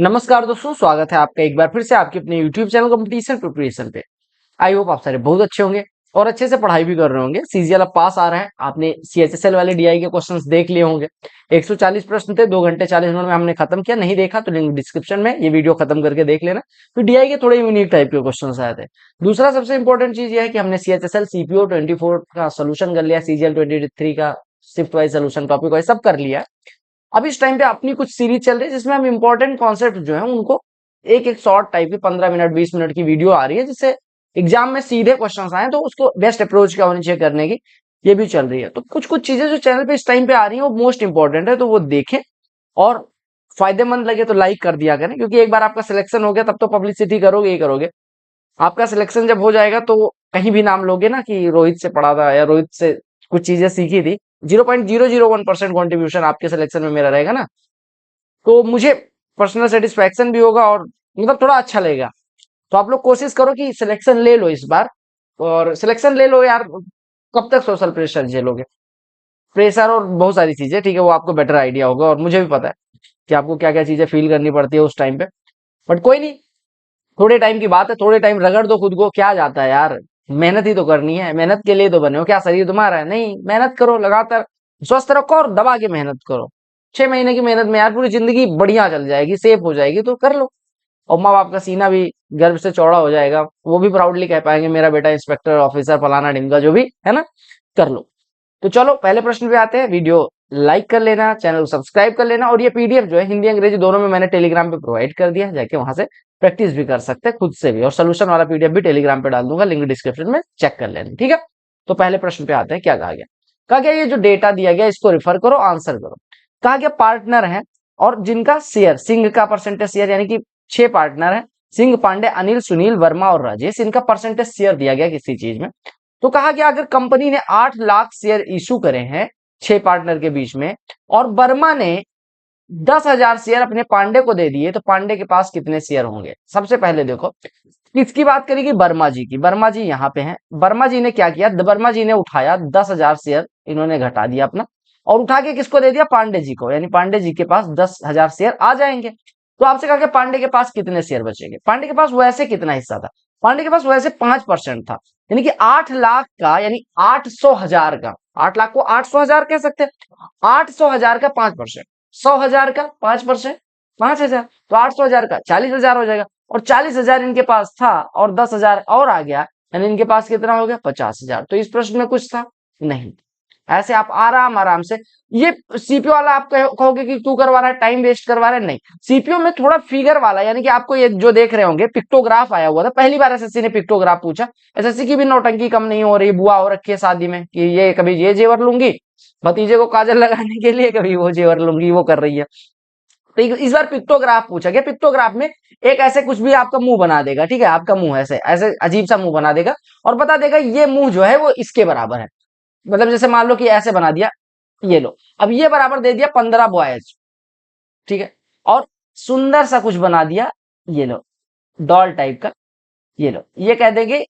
नमस्कार दोस्तों, स्वागत है आपका एक बार फिर से आपके अपने YouTube चैनल कंपटीशन प्रिपरेशन पे। आई होप आप सारे बहुत अच्छे होंगे और अच्छे से पढ़ाई भी कर रहे होंगे। सीजीएल अब पास आ रहा है। आपने सीएचएसएल वाले डीआई के क्वेश्चंस देख लिए होंगे। 140 प्रश्न थे, 2 घंटे 40 मिनट में हमने खत्म किया। नहीं देखा तो लिंक डिस्क्रिप्शन में, ये वीडियो खत्म करके देख लेना। तो डीआई के थोड़े यूनिक टाइप के क्वेश्चन आए थे। दूसरा सबसे इंपॉर्टेंट चीज ये है कि हमने सीएचएसएल सीपीओ 24 का सोल्यूशन कर लिया, सीजीएल 23 का shift wise solution, topic wise सब कर लिया। अब इस टाइम पे अपनी कुछ सीरीज चल रही है जिसमें हम इंपॉर्टेंट कॉन्सेप्ट जो है उनको एक एक शॉर्ट टाइप की 15 मिनट 20 मिनट की वीडियो आ रही है, जिससे एग्जाम में सीधे क्वेश्चंस आए तो उसको बेस्ट अप्रोच क्या होनी चाहिए करने की, ये भी चल रही है। तो कुछ कुछ चीजें जो चैनल पे इस टाइम पे आ रही है वो मोस्ट इंपॉर्टेंट है, तो वो देखें और फायदेमंद लगे तो लाइक कर दिया करें, क्योंकि एक बार आपका सिलेक्शन हो गया तब तो पब्लिसिटी करोगे ही करोगे। आपका सिलेक्शन जब हो जाएगा तो कहीं भी नाम लोगे ना कि रोहित से पढ़ा था या रोहित से कुछ चीजें सीखी थी, 0.001% कॉन्ट्रीब्यूशन आपके सिलेक्शन में मेरा रहेगा ना, तो मुझे पर्सनल सेटिस्फैक्शन भी होगा और मतलब थोड़ा अच्छा लगेगा। तो आप लोग कोशिश करो कि सिलेक्शन ले लो इस बार, और सिलेक्शन ले लो यार। कब तक सोशल प्रेशर झेलोगे? प्रेशर और बहुत सारी चीजें, ठीक है, वो आपको बेटर आइडिया होगा और मुझे भी पता है कि आपको क्या क्या चीजें फील करनी पड़ती है उस टाइम पे। बट कोई नहीं, थोड़े टाइम की बात है, थोड़े टाइम रगड़ दो खुद को, क्या जाता है यार। मेहनत ही तो करनी है, मेहनत के लिए तो बने हो। क्या शरीर तुम्हारा है? नहीं, मेहनत करो लगातार, स्वस्थ रखो और दबा के मेहनत करो। 6 महीने की मेहनत में यार पूरी जिंदगी बढ़िया चल जाएगी, सेफ हो जाएगी, तो कर लो। और माँ बाप का सीना भी गर्व से चौड़ा हो जाएगा, वो भी प्राउडली कह पाएंगे मेरा बेटा इंस्पेक्टर ऑफिसर फलाना ढिमका जो भी है ना, कर लो। तो चलो पहले प्रश्न पे आते हैं। वीडियो लाइक कर लेना, चैनल को सब्सक्राइब कर लेना, और ये पीडीएफ जो है हिंदी अंग्रेजी दोनों में मैंने टेलीग्राम पे प्रोवाइड कर दिया है, जाके वहां से प्रैक्टिस भी कर सकते हैं खुद से भी। और सोल्यूशन वाला पीडीएफ भी टेलीग्राम पे डाल दूंगा, लिंक डिस्क्रिप्शन में, चेक कर लेना, ठीक है। तो पहले प्रश्न पे आते हैं। क्या कहा गया? कहा गया ये जो डेटा दिया गया इसको रिफर करो, आंसर करो। कहा गया पार्टनर है और जिनका शेयर, सिंह का परसेंटेज शेयर, यानी कि 6 पार्टनर है, सिंह, पांडे, अनिल, सुनील, वर्मा और राजेश, इनका परसेंटेज शेयर दिया गया किसी चीज में। तो कहा गया अगर कंपनी ने 8 लाख शेयर इशू करे हैं 6 पार्टनर के बीच में, और वर्मा ने 10,000 शेयर अपने पांडे को दे दिए, तो पांडे के पास कितने शेयर होंगे? सबसे पहले देखो किसकी बात करेगी, वर्मा जी की। वर्मा जी यहाँ पे हैं। वर्मा जी ने क्या किया, वर्मा जी ने उठाया 10,000 शेयर, इन्होंने घटा दिया अपना, और उठा के किसको दे दिया? पांडे जी को, यानी पांडे जी के पास 10,000 शेयर आ जाएंगे। तो आपसे कहा कि पांडे के पास कितने शेयर बचेंगे? पांडे के पास वैसे कितना हिस्सा था? पांडे के पास वैसे 5% था, यानी कि 8 लाख का, यानी 800,000 का, 8 लाख को 800,000 कह सकते हैं। 800,000 का 5%, 100,000 का 5%, 5,000, तो 800,000 का 40,000 हो जाएगा। और 40,000 इनके पास था और 10,000 और आ गया, यानी इनके पास कितना हो गया? 50,000। तो इस प्रश्न में कुछ था नहीं। ऐसे आप आराम आराम से, ये सीपीओ वाला आप कहोगे कि तू करवा रहा है, टाइम वेस्ट करवा रहा है, नहीं। सीपीओ में थोड़ा फिगर वाला, यानी कि आपको ये जो देख रहे होंगे पिक्टोग्राफ आया हुआ था, पहली बार एसएससी ने पिक्टोग्राफ पूछा। एसएससी की भी नौटंकी कम नहीं हो रही, बुआ हो रखी है शादी में कि ये कभी ये जेवर लूंगी भतीजे को काजल लगाने के लिए, कभी वो जेवर लूंगी, वो कर रही है। तो इस बार पिक्टोग्राफ पूछा गया। पिक्टोग्राफ में एक ऐसे कुछ भी आपका मुंह बना देगा, ठीक है, आपका मुंह ऐसे ऐसे अजीब सा मुंह बना देगा और बता देगा ये मुंह जो है वो इसके बराबर है। मतलब जैसे मान लो कि ऐसे बना दिया, ये लो, अब ये बराबर दे दिया 15 बॉयज, ठीक है, और सुंदर सा कुछ बना दिया, ये लो, डॉल टाइप का, ये लो, ये कह देंगे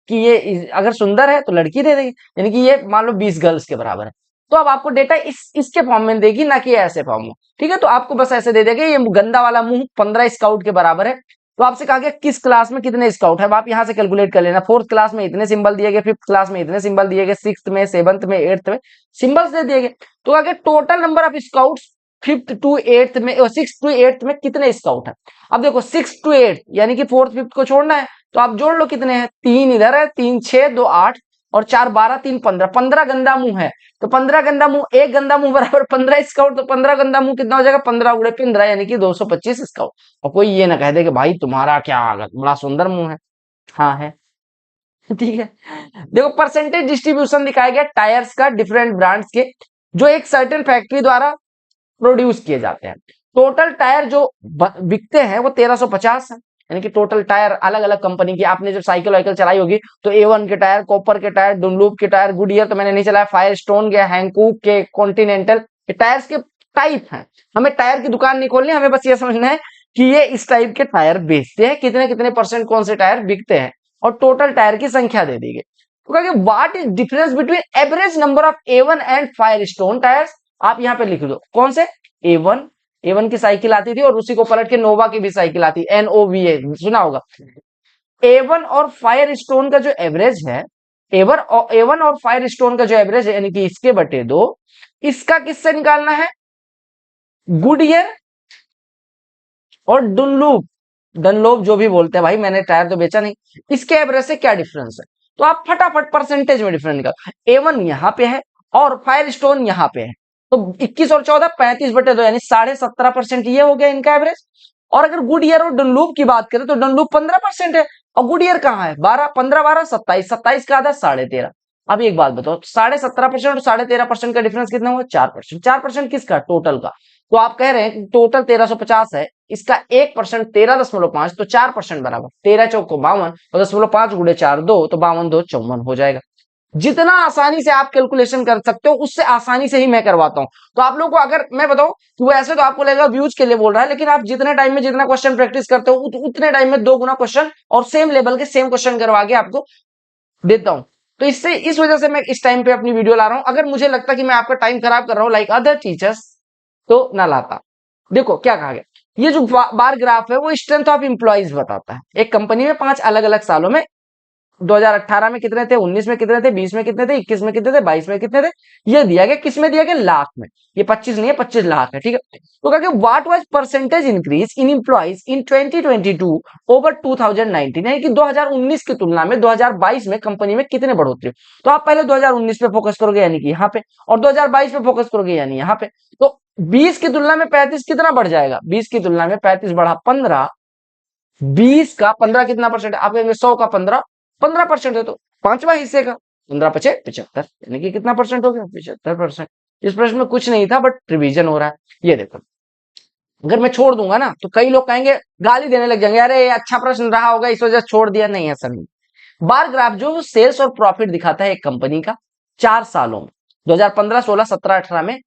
कि ये अगर सुंदर है तो लड़की दे देगी, यानी कि ये मान लो 20 गर्ल्स के बराबर है। तो अब आपको डेटा इसके फॉर्म में देगी, ना कि ऐसे फॉर्म में, ठीक है। तो आपको बस ऐसे दे देगा ये गंदा वाला मुंह 15 स्काउट के बराबर है। तो आपसे कहा गया किस क्लास में कितने स्काउट है, अब आप यहां से कैलकुलेट कर लेना। 4th क्लास में इतने सिंबल दिए गए, 5th क्लास में इतने सिंबल दिए गए, 6th में, 7th में, 8th में सिंबल्स दे दिए गए। तो आगे total number of scout 5th to 8th में, 6th to 8th में कितने स्काउट है? अब देखो 6 to 8 यानी कि 4th 5th को छोड़ना है, तो आप जोड़ लो कितने हैं। 3 इधर है, 3 6 2 8 और 4 12 3 15, 15 गंदा मुंह है। तो 15 गंदा मुंह, एक गंदा मुंह बराबर 15 स्काउट, तो 15 गंदा मुंह कितना हो जाएगा? 15 उड़े 15, यानी कि 225 स्काउट। और कोई ये ना कह दे कि भाई तुम्हारा क्या आगत, बड़ा सुंदर मुंह है। हाँ है। ठीक है। देखो परसेंटेज डिस्ट्रीब्यूशन दिखाया गया टायर्स का, डिफरेंट ब्रांड्स के, जो एक सर्टेन फैक्ट्री द्वारा प्रोड्यूस किए जाते हैं। टोटल टायर जो बिकते हैं वो 1350 है, यानी कि टोटल टायर अलग अलग कंपनी की। आपने जब साइकिल वाइकिल चलाई होगी तो A1 के टायर, कॉपर के टायर, डुनलूप के टायर, गुडियर तो मैंने नहीं चलाया, फायर स्टोन के, हैंकूक के, कॉन्टिनेंटल के टायर्स के टाइप हैं। हमें टायर की दुकान नहीं खोलनी, हमें बस ये समझना है कि ये इस टाइप के टायर बेचते हैं, कितने कितने परसेंट कौन से टायर बिकते हैं, और टोटल टायर की संख्या दे दी गई। तो कहा what is difference between average number of A1 and fire stone tyres. आप यहां पे लिख दो कौन से A1 A1 की साइकिल आती थी और उसी को पलट के नोवा की भी साइकिल आती है, NOVA सुना होगा। A1 और फायर स्टोन का जो एवरेज है, A1 और फायर स्टोन का जो एवरेज है यानी कि इसके बटे 2, इसका किससे निकालना है? गुडईयर और डनलोप जो भी बोलते हैं भाई, मैंने टायर तो बेचा नहीं, इसके एवरेज से क्या डिफरेंस है? तो आप फटाफट परसेंटेज में डिफरेंस निकाल। A1 यहां पे है और फायर स्टोन यहां पे है, तो 21 और 14 35/2 यानी 17.5% ये हो गया इनका एवरेज। और अगर गुडईयर और डनलूप की बात करें तो डनलूप 15% है और गुडईयर कहां है? 12, 15 12 27, 27 का आधा 13.5। अब एक बात बताओ, 17.5% और 13.5% का डिफरेंस कितना हुआ? 4%। 4% किसका? टोटल का। तो आप कह रहे हैं कि टोटल 1350 है, इसका 1% 13.5, तो 4% बराबर 13 चौको 52 और 0.5 गुणे 4 2, तो 52 2 54 हो जाएगा। जितना आसानी से आप कैलकुलेशन कर सकते हो उससे आसानी से ही मैं करवाता हूं। तो आप लोगों को अगर मैं बताऊं कि वो ऐसे तो आपको लगेगा व्यूज के लिए बोल रहा है, लेकिन आप जितने टाइम में जितना क्वेश्चन प्रैक्टिस करते हो उतने टाइम में 2 गुना क्वेश्चन और सेम लेवल के सेम क्वेश्चन करवा के आपको देता हूं। तो इससे इस वजह से मैं इस टाइम पे अपनी वीडियो ला रहा हूं। अगर मुझे लगता कि मैं आपका टाइम खराब कर रहा हूं लाइक अदर टीचर्स, तो ना लाता। देखो क्या कहा गया, ये जो बार ग्राफ है वो स्ट्रेंथ ऑफ एम्प्लॉइज बताता है। एक कंपनी में 5 अलग अलग सालों में 2018 में कितने थे, 19 में कितने थे, 20 में कितने थे, 21 में कितने थे, 22 में कितने थे, ये दिया गया। किस में दिया गया? लाख में। ये 25 नहीं है, 25 लाख है, ठीक है। तो कहा what was percentage increase in employees in 2022 over 2019, यानी कि 2019 की तुलना में 2022 में कंपनी में कितने बढ़ोतरी। तो आप पहले 2019 पे फोकस करोगे यानी कि यहाँ पे, और 2022 पे फोकस करोगे यानी यहाँ पे। तो 20 की तुलना में 35 कितना बढ़ जाएगा? 20 की तुलना में 35 बढ़ा 15, 20 का 15 कितना परसेंट है? आप कहेंगे 100 का 15 15% है, तो पांचवा हिस्से का 15 पचे 75, यानी कि कितना परसेंट हो गया? 75%। इस प्रश्न में कुछ नहीं था, बट रिवीजन हो रहा है। ये देखो, अगर मैं छोड़ दूंगा ना तो कई लोग कहेंगे, गाली देने लग जाएंगे, अरे अच्छा प्रश्न रहा होगा इस वजह से छोड़ दिया। नहीं, ऐसा नहीं। बार ग्राफ जो सेल्स और प्रॉफिट दिखाता है एक कंपनी का 4 सालों में, 2015 16 17 18 में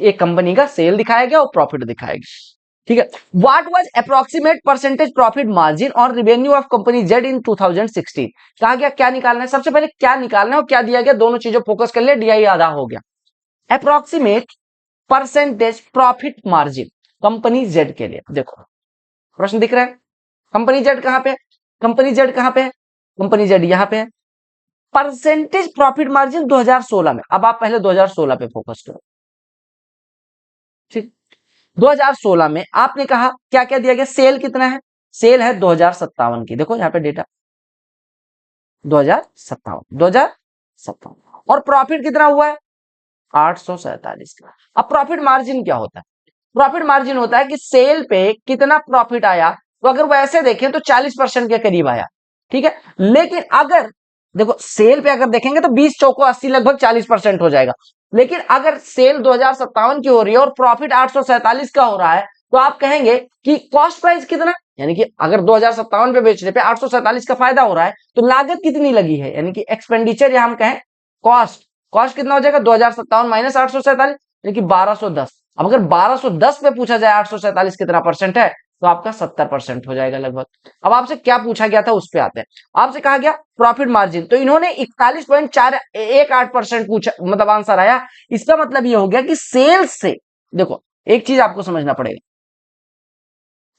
एक कंपनी का सेल दिखाया गया और प्रॉफिट दिखाया गया, ठीक है। What was approximate percentage profit margin और रेवेन्यू ऑफ कंपनी जेड इन 2016? कहा गया क्या निकालना है? सबसे पहले क्या निकालना है और क्या दिया गया, दोनों चीजों फोकस कर लिया, डीआई आधा हो गया। Approximate percentage profit margin company Z के लिए, देखो प्रश्न दिख रहा है। कंपनी जेड कहां पे है? कंपनी जेड कहां पे है? कंपनी जेड यहां पे है। परसेंटेज प्रॉफिट मार्जिन 2016 में। अब आप पहले 2016 पे फोकस करो, ठीक। 2016 में आपने कहा क्या क्या दिया गया? सेल कितना है? सेल है 2057 की, देखो यहां पे डेटा 2057 और प्रॉफिट कितना हुआ है? 847 का। अब प्रॉफिट मार्जिन क्या होता है? प्रॉफिट मार्जिन होता है कि सेल पे कितना प्रॉफिट आया। तो अगर वो ऐसे देखें तो 40% के करीब आया, ठीक है। लेकिन अगर देखो सेल पे अगर देखेंगे तो 20 चौको 80 लगभग 40% हो जाएगा। लेकिन अगर सेल 2057 की हो रही है और प्रॉफिट 847 का हो रहा है, तो आप कहेंगे कि कॉस्ट प्राइस कितना, यानी कि अगर 2057 पे बेचने पे 847 का फायदा हो रहा है तो लागत कितनी लगी है, यानी कि एक्सपेंडिचर, या हम कहें कॉस्ट। कॉस्ट कितना हो जाएगा? 2057 माइनस 847, यानी कि 1210। अब अगर 1210 पे पूछा जाए 847 कितना परसेंट है, तो आपका 70% हो जाएगा लगभग। अब आपसे क्या पूछा गया था उस पे आते हैं। आपसे कहा गया प्रॉफिट मार्जिन, तो इन्होंने 41.418% पूछा, मतलब आंसर आया। इसका मतलब ये हो गया कि सेल्स से, देखो एक चीज आपको समझना पड़ेगा,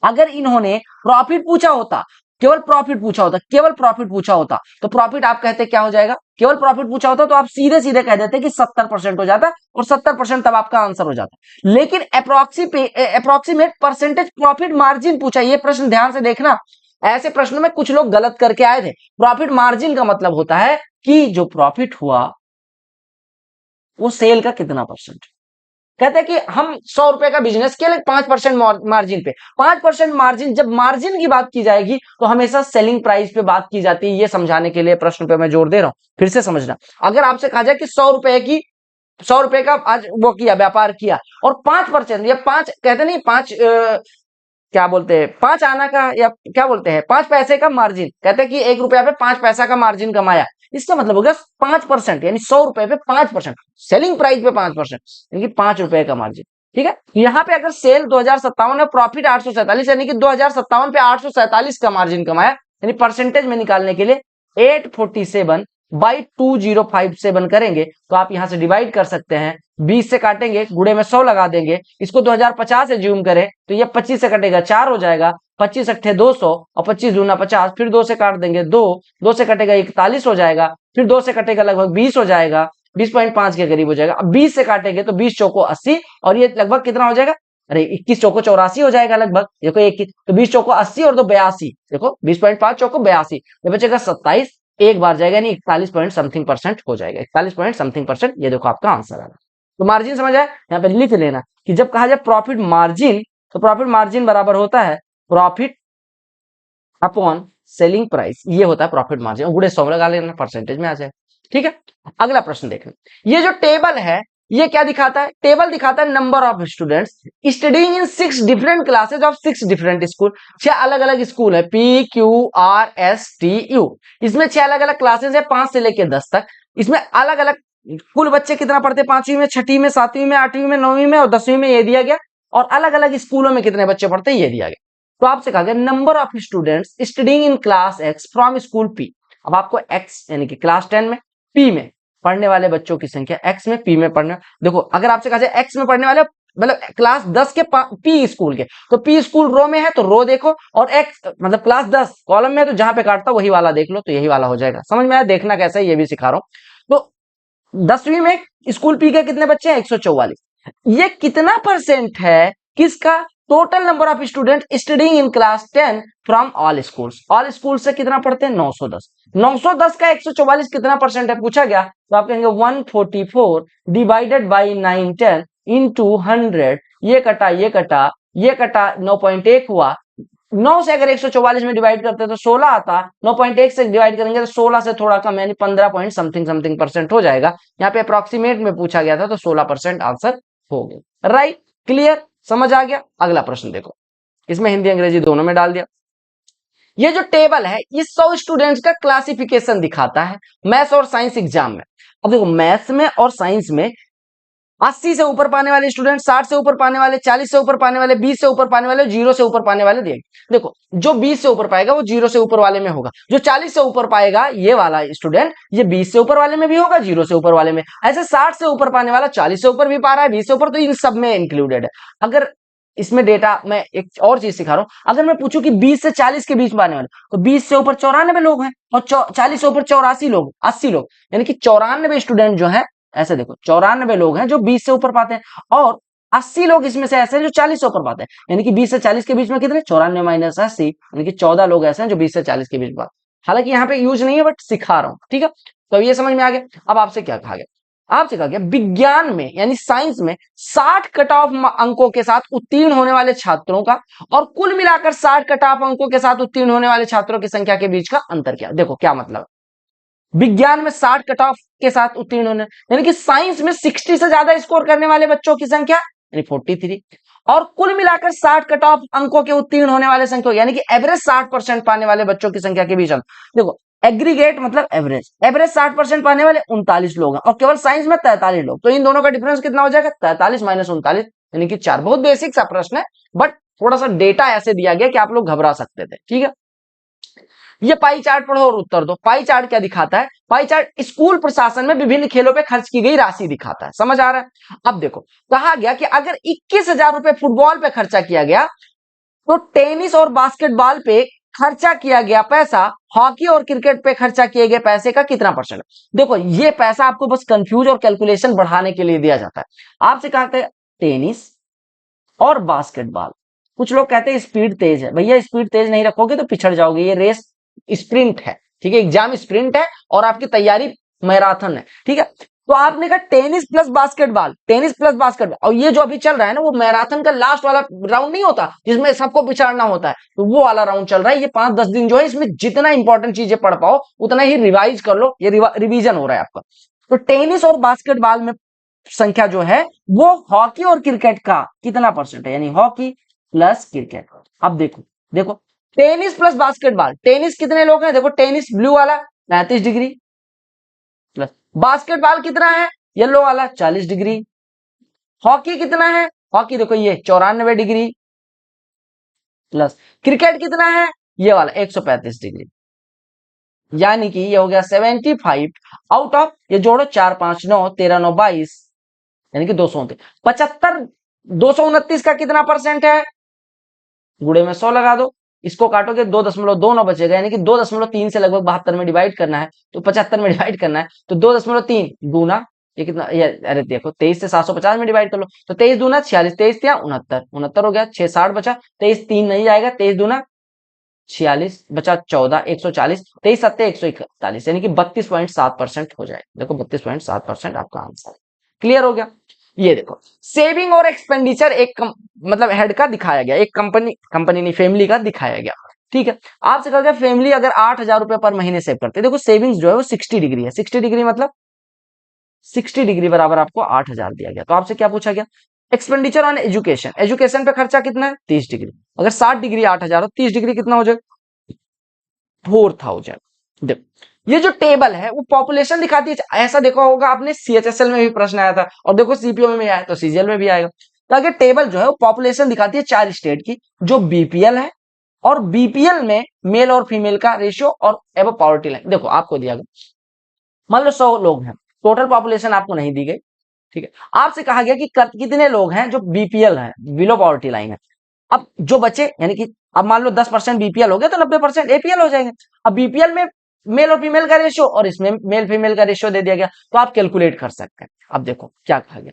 अगर इन्होंने प्रॉफिट पूछा होता, केवल प्रॉफिट पूछा होता, केवल प्रॉफिट पूछा होता, तो प्रॉफिट आप कहते क्या हो जाएगा? केवल प्रॉफिट पूछा होता तो आप सीधे सीधे कह देते कि 70% हो जाता और 70% तब आपका आंसर हो जाता। लेकिन अप्रोक्सीमेट परसेंटेज प्रॉफिट मार्जिन पूछा। ये प्रश्न ध्यान से देखना, ऐसे प्रश्नों में कुछ लोग गलत करके आए थे। प्रॉफिट मार्जिन का मतलब होता है कि जो प्रॉफिट हुआ वो सेल का कितना परसेंट। कहते हैं कि हम 100 रुपए का बिजनेस किया लेकिन 5% मार्जिन पे। 5% मार्जिन, जब मार्जिन की बात की जाएगी तो हमेशा सेलिंग प्राइस पे बात की जाती है। ये समझाने के लिए प्रश्न पे मैं जोर दे रहा हूं, फिर से समझना। अगर आपसे कहा जाए कि 100 रुपए का आज वो किया, व्यापार किया, और 5% या 5 कहते नहीं 5 क्या बोलते हैं, 5 आना का, या क्या बोलते हैं 5 पैसे का मार्जिन, कहते हैं कि 1 रुपया पे 5 पैसा का मार्जिन कमाया। इसका मतलब हो गया 5%, यानी 100 रुपए पे 5%, सेलिंग प्राइस पे 5%, यानी कि 5 रुपए का मार्जिन, ठीक है। यहाँ पे अगर सेल 2057 है, प्रॉफिट 847, यानी कि 2057 पे 847 का मार्जिन कमाया, यानी परसेंटेज में निकालने के लिए 847/2057 करेंगे तो आप यहां से डिवाइड कर सकते हैं 20 से काटेंगे, गुणे में 100 लगा देंगे, इसको 2050 एज्यूम करें तो ये 25 से कटेगा 4 हो जाएगा, 25 अट्ठे 200 और 25 दूना 50, फिर 2 से काट देंगे 2 से कटेगा 41 हो जाएगा, फिर 2 से कटेगा लगभग 20 हो जाएगा, 20.5 के करीब हो जाएगा। अब 20 से काटेंगे तो 20 चौको 80 और ये लगभग कितना हो जाएगा, अरे 21 चौको 84 हो जाएगा लगभग, देखो 21 तो 20 चौको 80 और 2 82, देखो 20.5 चौको 82, ये बचेगा 27, एक बार जाएगा नहीं 41 पॉइंट समथिंग परसेंट हो जाएगा, 41 पॉइंट समथिंग परसेंट, ये देखो आपका आंसर आ रहा है। तो मार्जिन समझ आया, यहाँ पे लिख लेना कि जब कहा जाए प्रॉफिट मार्जिन तो प्रॉफिट मार्जिन बराबर होता है प्रॉफिट अपॉन सेलिंग प्राइस, ये होता है प्रॉफिट मार्जिन, गुणे 100 लगा लेना, परसेंटेज में आ जाए। ठीक है, अगला प्रश्न देखना, ये जो टेबल है ये क्या दिखाता है, टेबल दिखाता है number of students studying in 6 different classes of 6 different school, 6 अलग अलग स्कूल है, PQRSTU, इसमें 6 अलग अलग क्लासेज है 5 से लेकर 10 तक, इसमें अलग अलग कुल बच्चे कितना पढ़ते हैं, 5वीं में, 6वीं में, 7वीं में, 8वीं में, 9वीं में और 10वीं में, ये दिया गया, और अलग अलग स्कूलों में कितने बच्चे पढ़ते हैं ये दिया गया। तो आपसे कहा गया number of students studying in class x from school P, अब आपको एक्स यानी कि क्लास 10 में पी में पढ़ने वाले बच्चों की संख्या एक्स में पी में पढ़ने, देखो अगर आपसे कहा जाए एक्स में पढ़ने वाले मतलब क्लास 10 के पी स्कूल के, तो पी स्कूल रो में है तो रो देखो, और एक्स मतलब क्लास 10 कॉलम में है तो जहां पे काटता वही वाला देख लो, तो यही वाला हो जाएगा। समझ में आया, देखना कैसा है ये भी सिखा रहा हूं। तो 10वीं में स्कूल पी के कितने बच्चे हैं, 144, ये कितना परसेंट है किसका, total number of student studying in class 10 from all schools, all school से कितना पढ़ते हैं 910, 910 का 144 कितना परसेंट है पूछा गया, तो आप कहेंगे 144 डिवाइडेड बाई 910 इंटू 100, ये कटा ये कटा ये कटा 9.1 हुआ, 9 से अगर 144 में डिवाइड करते तो 16 आता, 9.1 से डिवाइड करेंगे तो 16 से थोड़ा कम यानी 15 पॉइंट समथिंग समथिंग परसेंट हो जाएगा, यहाँ पे अप्रोक्सीमेट में पूछा गया था तो 16% आंसर हो गया। राइट, क्लियर, समझ आ गया। अगला प्रश्न देखो, इसमें हिंदी अंग्रेजी दोनों में डाल दिया। ये जो टेबल है ये 100 स्टूडेंट्स का क्लासिफिकेशन दिखाता है मैथ्स और साइंस एग्जाम में। अब देखो मैथ्स में और साइंस में 80 से ऊपर पाने वाले स्टूडेंट, 60 से ऊपर पाने वाले, 40 से ऊपर पाने वाले, 20 से ऊपर पाने वाले, 0 से ऊपर पाने वाले दिए। देखो जो 20 से ऊपर पाएगा वो 0 से ऊपर वाले में होगा, जो 40 से ऊपर पाएगा ये वाला स्टूडेंट ये 20 से ऊपर वाले में भी होगा, 0 से ऊपर वाले में, ऐसे 60 से ऊपर पाने वाला 40 से ऊपर भी पा रहा है, 20 से ऊपर, तो इन सब में इंक्लूडेड है। अगर इसमें डेटा मैं एक और चीज सिखा रहा हूं, अगर मैं पूछूं कि 20 से 40 के बीच में आने वाले, तो 20 से ऊपर 94 लोग हैं और 40 से ऊपर 84 लोग, 80 लोग, यानी कि 94 स्टूडेंट जो है, ऐसे देखो 94 लोग हैं जो 20 से ऊपर पाते हैं, और 80 लोग इसमें से ऐसे हैं जो 40 से ऊपर पाते हैं, यानी कि 20 से 40 के बीच में कितने, 94 माइनस 80, यानी कि 14 लोग ऐसे हैं जो 20 से 40 के बीच में। हालांकि यहाँ पे यूज नहीं है बट सिखा रहा हूं, ठीक है। तो ये समझ में आ गया। अब आपसे क्या कहा गया, आपसे कहा गया विज्ञान में यानी साइंस में 60 कट ऑफ अंकों के साथ उत्तीर्ण होने वाले छात्रों का और कुल मिलाकर 60 कट ऑफ अंकों के साथ उत्तीर्ण होने वाले छात्रों की संख्या के बीच का अंतर क्या। देखो क्या मतलब, विज्ञान में 60 कट ऑफ के साथ उत्तीर्ण होने, यानी कि साइंस में 60 से ज्यादा स्कोर करने वाले बच्चों की संख्या यानी 43, और कुल मिलाकर 60 कट ऑफ अंकों के उत्तीर्ण होने वाले संख्या यानी कि एवरेज 60% पाने वाले बच्चों की संख्या के बीच अंतर। देखो एग्रीगेट मतलब एवरेज, एवरेज 60% पाने वाले 39 लोग हैं और केवल साइंस में 43 लोग, तो इन दोनों का डिफरेंस कितना हो जाएगा, 43 माइनस 39 यानी कि 4। बहुत बेसिक सा प्रश्न है बट थोड़ा सा डेटा ऐसे दिया गया कि आप लोग घबरा सकते थे, ठीक है। ये पाई चार्ट पढ़ो और उत्तर दो। पाई चार्ट क्या दिखाता है, पाई चार्ट स्कूल प्रशासन में विभिन्न खेलों पे खर्च की गई राशि दिखाता है, समझ आ रहा है। अब देखो कहा गया कि अगर 21,000 रुपए फुटबॉल पे खर्चा किया गया तो टेनिस और बास्केटबॉल पे खर्चा किया गया पैसा हॉकी और क्रिकेट पे खर्चा किए गए पैसे का कितना परसेंट है। देखो ये पैसा आपको बस कंफ्यूज और कैलकुलेशन बढ़ाने के लिए दिया जाता है। आपसे कहते हैं टेनिस और बास्केटबॉल, कुछ लोग कहते हैं स्पीड तेज है, भैया स्पीड तेज नहीं रखोगे तो पिछड़ जाओगे, ये रेस स्प्रिंट है, ठीक है, एग्जाम स्प्रिंट है और आपकी तैयारी मैराथन है, ठीक है। तो आपने कहा tennis plus basketball, tennis plus basketball, और ये जो अभी चल रहा है ना वो मैराथन का लास्ट वाला राउंड नहीं होता जिसमें सबको पिछाड़ना होता है, तो वो वाला राउंड चल रहा है। ये 5-10 दिन जो है इसमें जितना इंपॉर्टेंट चीजें पढ़ पाओ उतना ही रिवाइज कर लो, ये रिवीजन हो रहा है आपका। तो टेनिस और बास्केटबॉल में संख्या जो है वो हॉकी और क्रिकेट का कितना परसेंट है, यानी हॉकी प्लस क्रिकेट। अब देखो देखो टेनिस प्लस बास्केटबॉल, टेनिस कितने लोग हैं, देखो टेनिस ब्लू वाला 35 डिग्री प्लस बास्केटबॉल कितना है येलो वाला 40 डिग्री, हॉकी कितना है, हॉकी देखो ये 94 डिग्री प्लस क्रिकेट कितना है ये वाला 135 डिग्री, यानी कि ये हो गया 75 आउट ऑफ, ये जोड़ो 4 5 9 13 9 22 यानी कि 229। 75 229 का कितना परसेंट है, गुणे में 100 लगा दो, इसको काटोगे 2.29 बचेगा, यानी कि 2.3 से लगभग 72 में डिवाइड करना है, तो 75 में डिवाइड करना है, तो 2.3 दूना ये कितना, ये अरे देखो 23 से 750 में डिवाइड कर लो, तो 23 दूना 46, 23 या 69, 69 हो गया, 6 60 बचा, 23 3 नहीं आएगा, 23 दूना 46 बचा 14, 140, 23 सत्ते 141, यानी कि 32.7% हो जाएगा। देखो 32.7% आपका आंसर है। क्लियर हो गया। ये देखो सेविंग और एक्सपेंडिचर एक मतलब हेड का दिखाया गया, एक कंपनी नहीं फैमिली का दिखाया गया। ठीक है, आपसे कहा गया फैमिली अगर 8,000 रुपए पर महीने सेव करते, देखो सेविंग्स जो है वो 60 डिग्री है, 60 डिग्री मतलब 60 डिग्री बराबर आपको 8,000 दिया गया। तो आपसे क्या पूछा गया, एक्सपेंडिचर ऑन एजुकेशन, एजुकेशन पे खर्चा कितना है 30 डिग्री, अगर 60 डिग्री 8,000 हो, 30 डिग्री कितना हो जाएगा 4,000। देखो ये जो टेबल है वो पॉपुलेशन दिखाती है, ऐसा देखा होगा आपने सीएचएसएल में भी प्रश्न आया था, और देखो सीपीओ में भी आया तो सीजीएल में भी आएगा। तो अगर टेबल जो है वो पॉपुलेशन दिखाती है 4 स्टेट की जो बीपीएल है, और बीपीएल में मेल और फीमेल का रेशियो और एबव पॉवर्टी लाइन। देखो आपको दिया गया मान लो 100 लोग हैं, टोटल पॉपुलेशन आपको नहीं दी गई, ठीक है, आपसे कहा गया कि कितने लोग हैं जो बीपीएल है, बिलो पॉवर्टी लाइन है। अब जो बचे यानी कि अब मान लो 10% बीपीएल हो गया तो 90% एपीएल हो जाएंगे। अब बीपीएल में मेल और फीमेल का रेशियो और इसमें मेल फीमेल का रेशियो दे दिया गया, तो आप कैलकुलेट कर सकते हैं। अब देखो क्या कहा गया,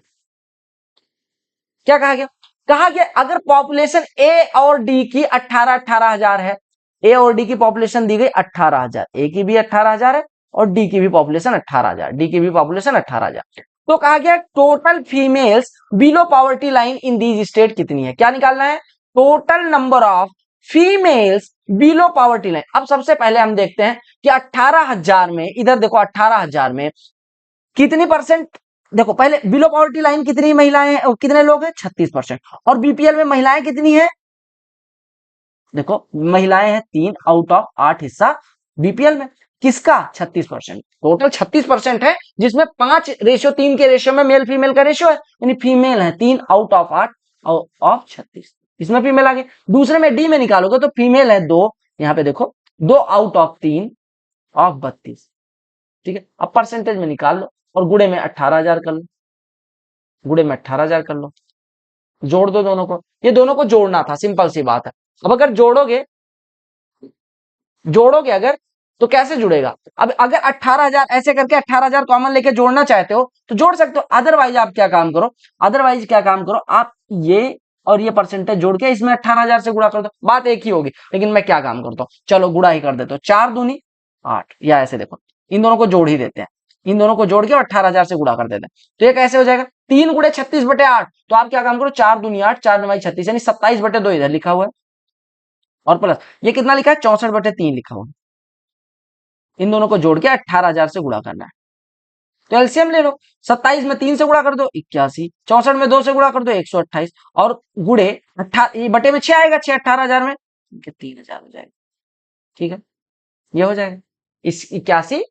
क्या कहा गया, कहा गया अगर पॉपुलेशन ए और डी की 18,000 है, ए और डी की पॉपुलेशन दी गई 18,000, ए की भी 18,000 है और डी की भी पॉपुलेशन 18,000, डी की भी पॉपुलेशन 18,000, तो कहा गया total females below poverty line in these state कितनी है, क्या निकालना है, total number of females below poverty line. अब सबसे पहले हम देखते हैं कि 18,000 में, इधर देखो 18,000 में कितनी परसेंट, देखो पहले बिलो पॉवर्टी लाइन कितनी महिलाएं और कितने लोग हैं 36%, और बीपीएल में महिलाएं कितनी है, देखो महिलाएं हैं 3 आउट ऑफ 8 हिस्सा बीपीएल में, किसका 36%, टोटल 36% है, जिसमें 5:3 के रेशियो में मेल फीमेल का रेशियो है, यानी फीमेल है 3 आउट ऑफ 8 ऑफ 36, इसमें फीमेल आ गई। दूसरे में डी में निकालोगे तो फीमेल है 2, यहां पे देखो 2 आउट ऑफ 3 ऑफ 32, ठीक है। अब परसेंटेज में निकाल लो और गुणे में 18,000 कर लो, गुणे में 18,000 कर लो, जोड़ दो दोनों को, ये दोनों को जोड़ना था, सिंपल सी बात है। अब अगर जोड़ोगे जोड़ोगे अगर तो कैसे जुड़ेगा, अब अगर 18,000 ऐसे करके 18,000 कॉमन लेके जोड़ना चाहते हो तो जोड़ सकते हो, अदरवाइज आप क्या काम करो, अदरवाइज क्या काम करो, आप ये और ये परसेंटेज जोड़ के इसमें 18,000 से गुणा कर दो, बात एक ही होगी। लेकिन मैं क्या काम करता हूं, चलो गुणा ही कर देता हूं, 4 दूनी 8, या ऐसे देखो इन दोनों को जोड़ ही देते हैं, इन दोनों को जोड़ के 18,000 से गुणा कर देते हैं, तो ये कैसे हो जाएगा 3 गुणे 36/8, तो आप क्या काम करो 4 दूनी 8, 4 9 36, यानी 27/2 इधर लिखा हुआ है, और प्लस ये कितना लिखा है 64/3 लिखा हुआ है, इन दोनों को जोड़ के 18,000 से गुणा करना है। तो एलसीएम ले लो, 27 में 3 से गुणा कर दो 81, 64 में 2 से गुणा कर दो 128, और गुणे बटे में 6 आएगा, 6 18,000 में 3,000 हो जाएगा, ठीक है, ये हो जाएगा इस 81।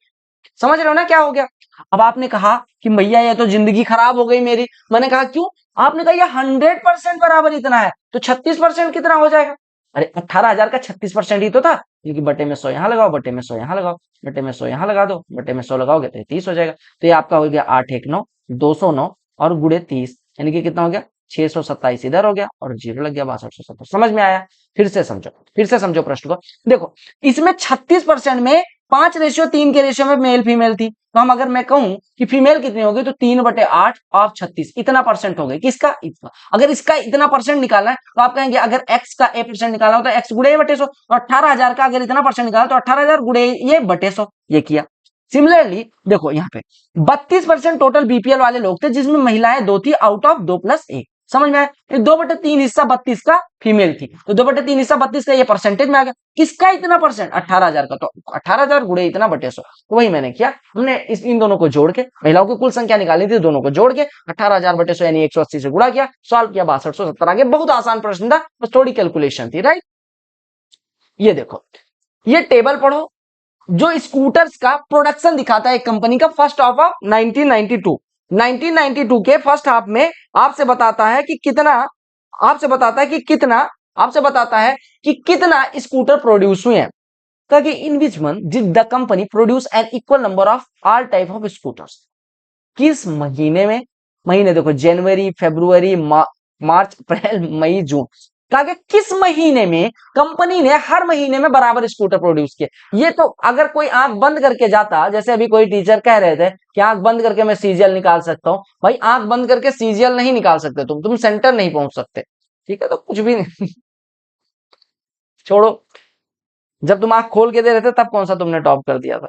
समझ रहे हो ना क्या हो गया। अब आपने कहा कि भैया ये तो जिंदगी खराब हो गई मेरी, मैंने कहा क्यों, आपने कहा ये 100% बराबर इतना है, तो 36% कितना हो जाएगा, अरे 18,000 का 36% ही तो था, क्योंकि बटे में 100 यहां लगाओ, बटे में 100 यहां लगाओ, बटे में 100 यहां लगा दो, बटे में 100 लगाओगे तो 30 हो जाएगा। तो ये आपका हो गया 8 1 9 209 और गुणे 30, यानी कि कितना हो गया 627 इधर हो गया और 0 लग गया 6270। समझ में आया, फिर से समझो, फिर से समझो प्रश्न को। देखो इसमें 36% में 5:3 के रेशियो में मेल फीमेल थी, तो हम अगर मैं कहूं कि फीमेल कितनी होगी तो 3/8 ऑफ 36, इतना परसेंट हो गई, किसका इतना। अगर इसका इतना परसेंट निकालना है तो आप कहेंगे अगर x का a% निकालना हो तो x गुणे बटे 100, तो 18,000 का अगर इतना परसेंट निकाला तो 18,000 गुणे ये बटे 100, ये किया। सिमिलरली देखो यहाँ पे 32% टोटल बीपीएल वाले लोग थे, जिसमें महिलाएं 2 थी आउट ऑफ 2 + 1, समझ में आया। 2/3 हिस्सा 32 का फीमेल थी, तो 2/3 हिस्सा 32 का ये परसेंटेज में आ गया, किसका इतना परसेंट 18,000 का, तो 18,000 गुणे इतना बटे 100, तो वही मैंने किया, हमने इन दोनों को जोड़ के महिलाओं की कुल संख्या निकाली थी, दोनों को जोड़ के 18,000 बटे 100 यानी 180 से गुणा किया, सॉल्व किया 6270 आ गया। बहुत आसान प्रश्न था, बस थोड़ी कैलकुलेशन थी, राइट। ये देखो ये टेबल पढ़ो जो स्कूटर्स का प्रोडक्शन दिखाता है एक कंपनी का फर्स्ट हाफ ऑफ 1992 के फर्स्ट हाफ में आपसे बताता है कि कितना, आपसे बताता है कि कितना स्कूटर प्रोड्यूस हुए हैं, ताकि in which month did the company produce an equal number of all type of scooters, किस महीने में महीने देखो, जनवरी, फरवरी, मार्च, अप्रैल, मई, जून। कहा गया किस महीने में कंपनी ने हर महीने में बराबर स्कूटर प्रोड्यूस किए। ये तो अगर कोई आंख बंद करके जाता, जैसे अभी कोई टीचर कह रहे थे कि आंख बंद करके मैं सीजीएल निकाल सकता हूं, भाई आंख बंद करके सीजीएल नहीं निकाल सकते, तुम सेंटर नहीं पहुंच सकते, ठीक है, तो कुछ भी नहीं। छोड़ो, जब तुम आंख खोल के दे रहे थे तब कौन सा तुमने टॉप कर दिया था।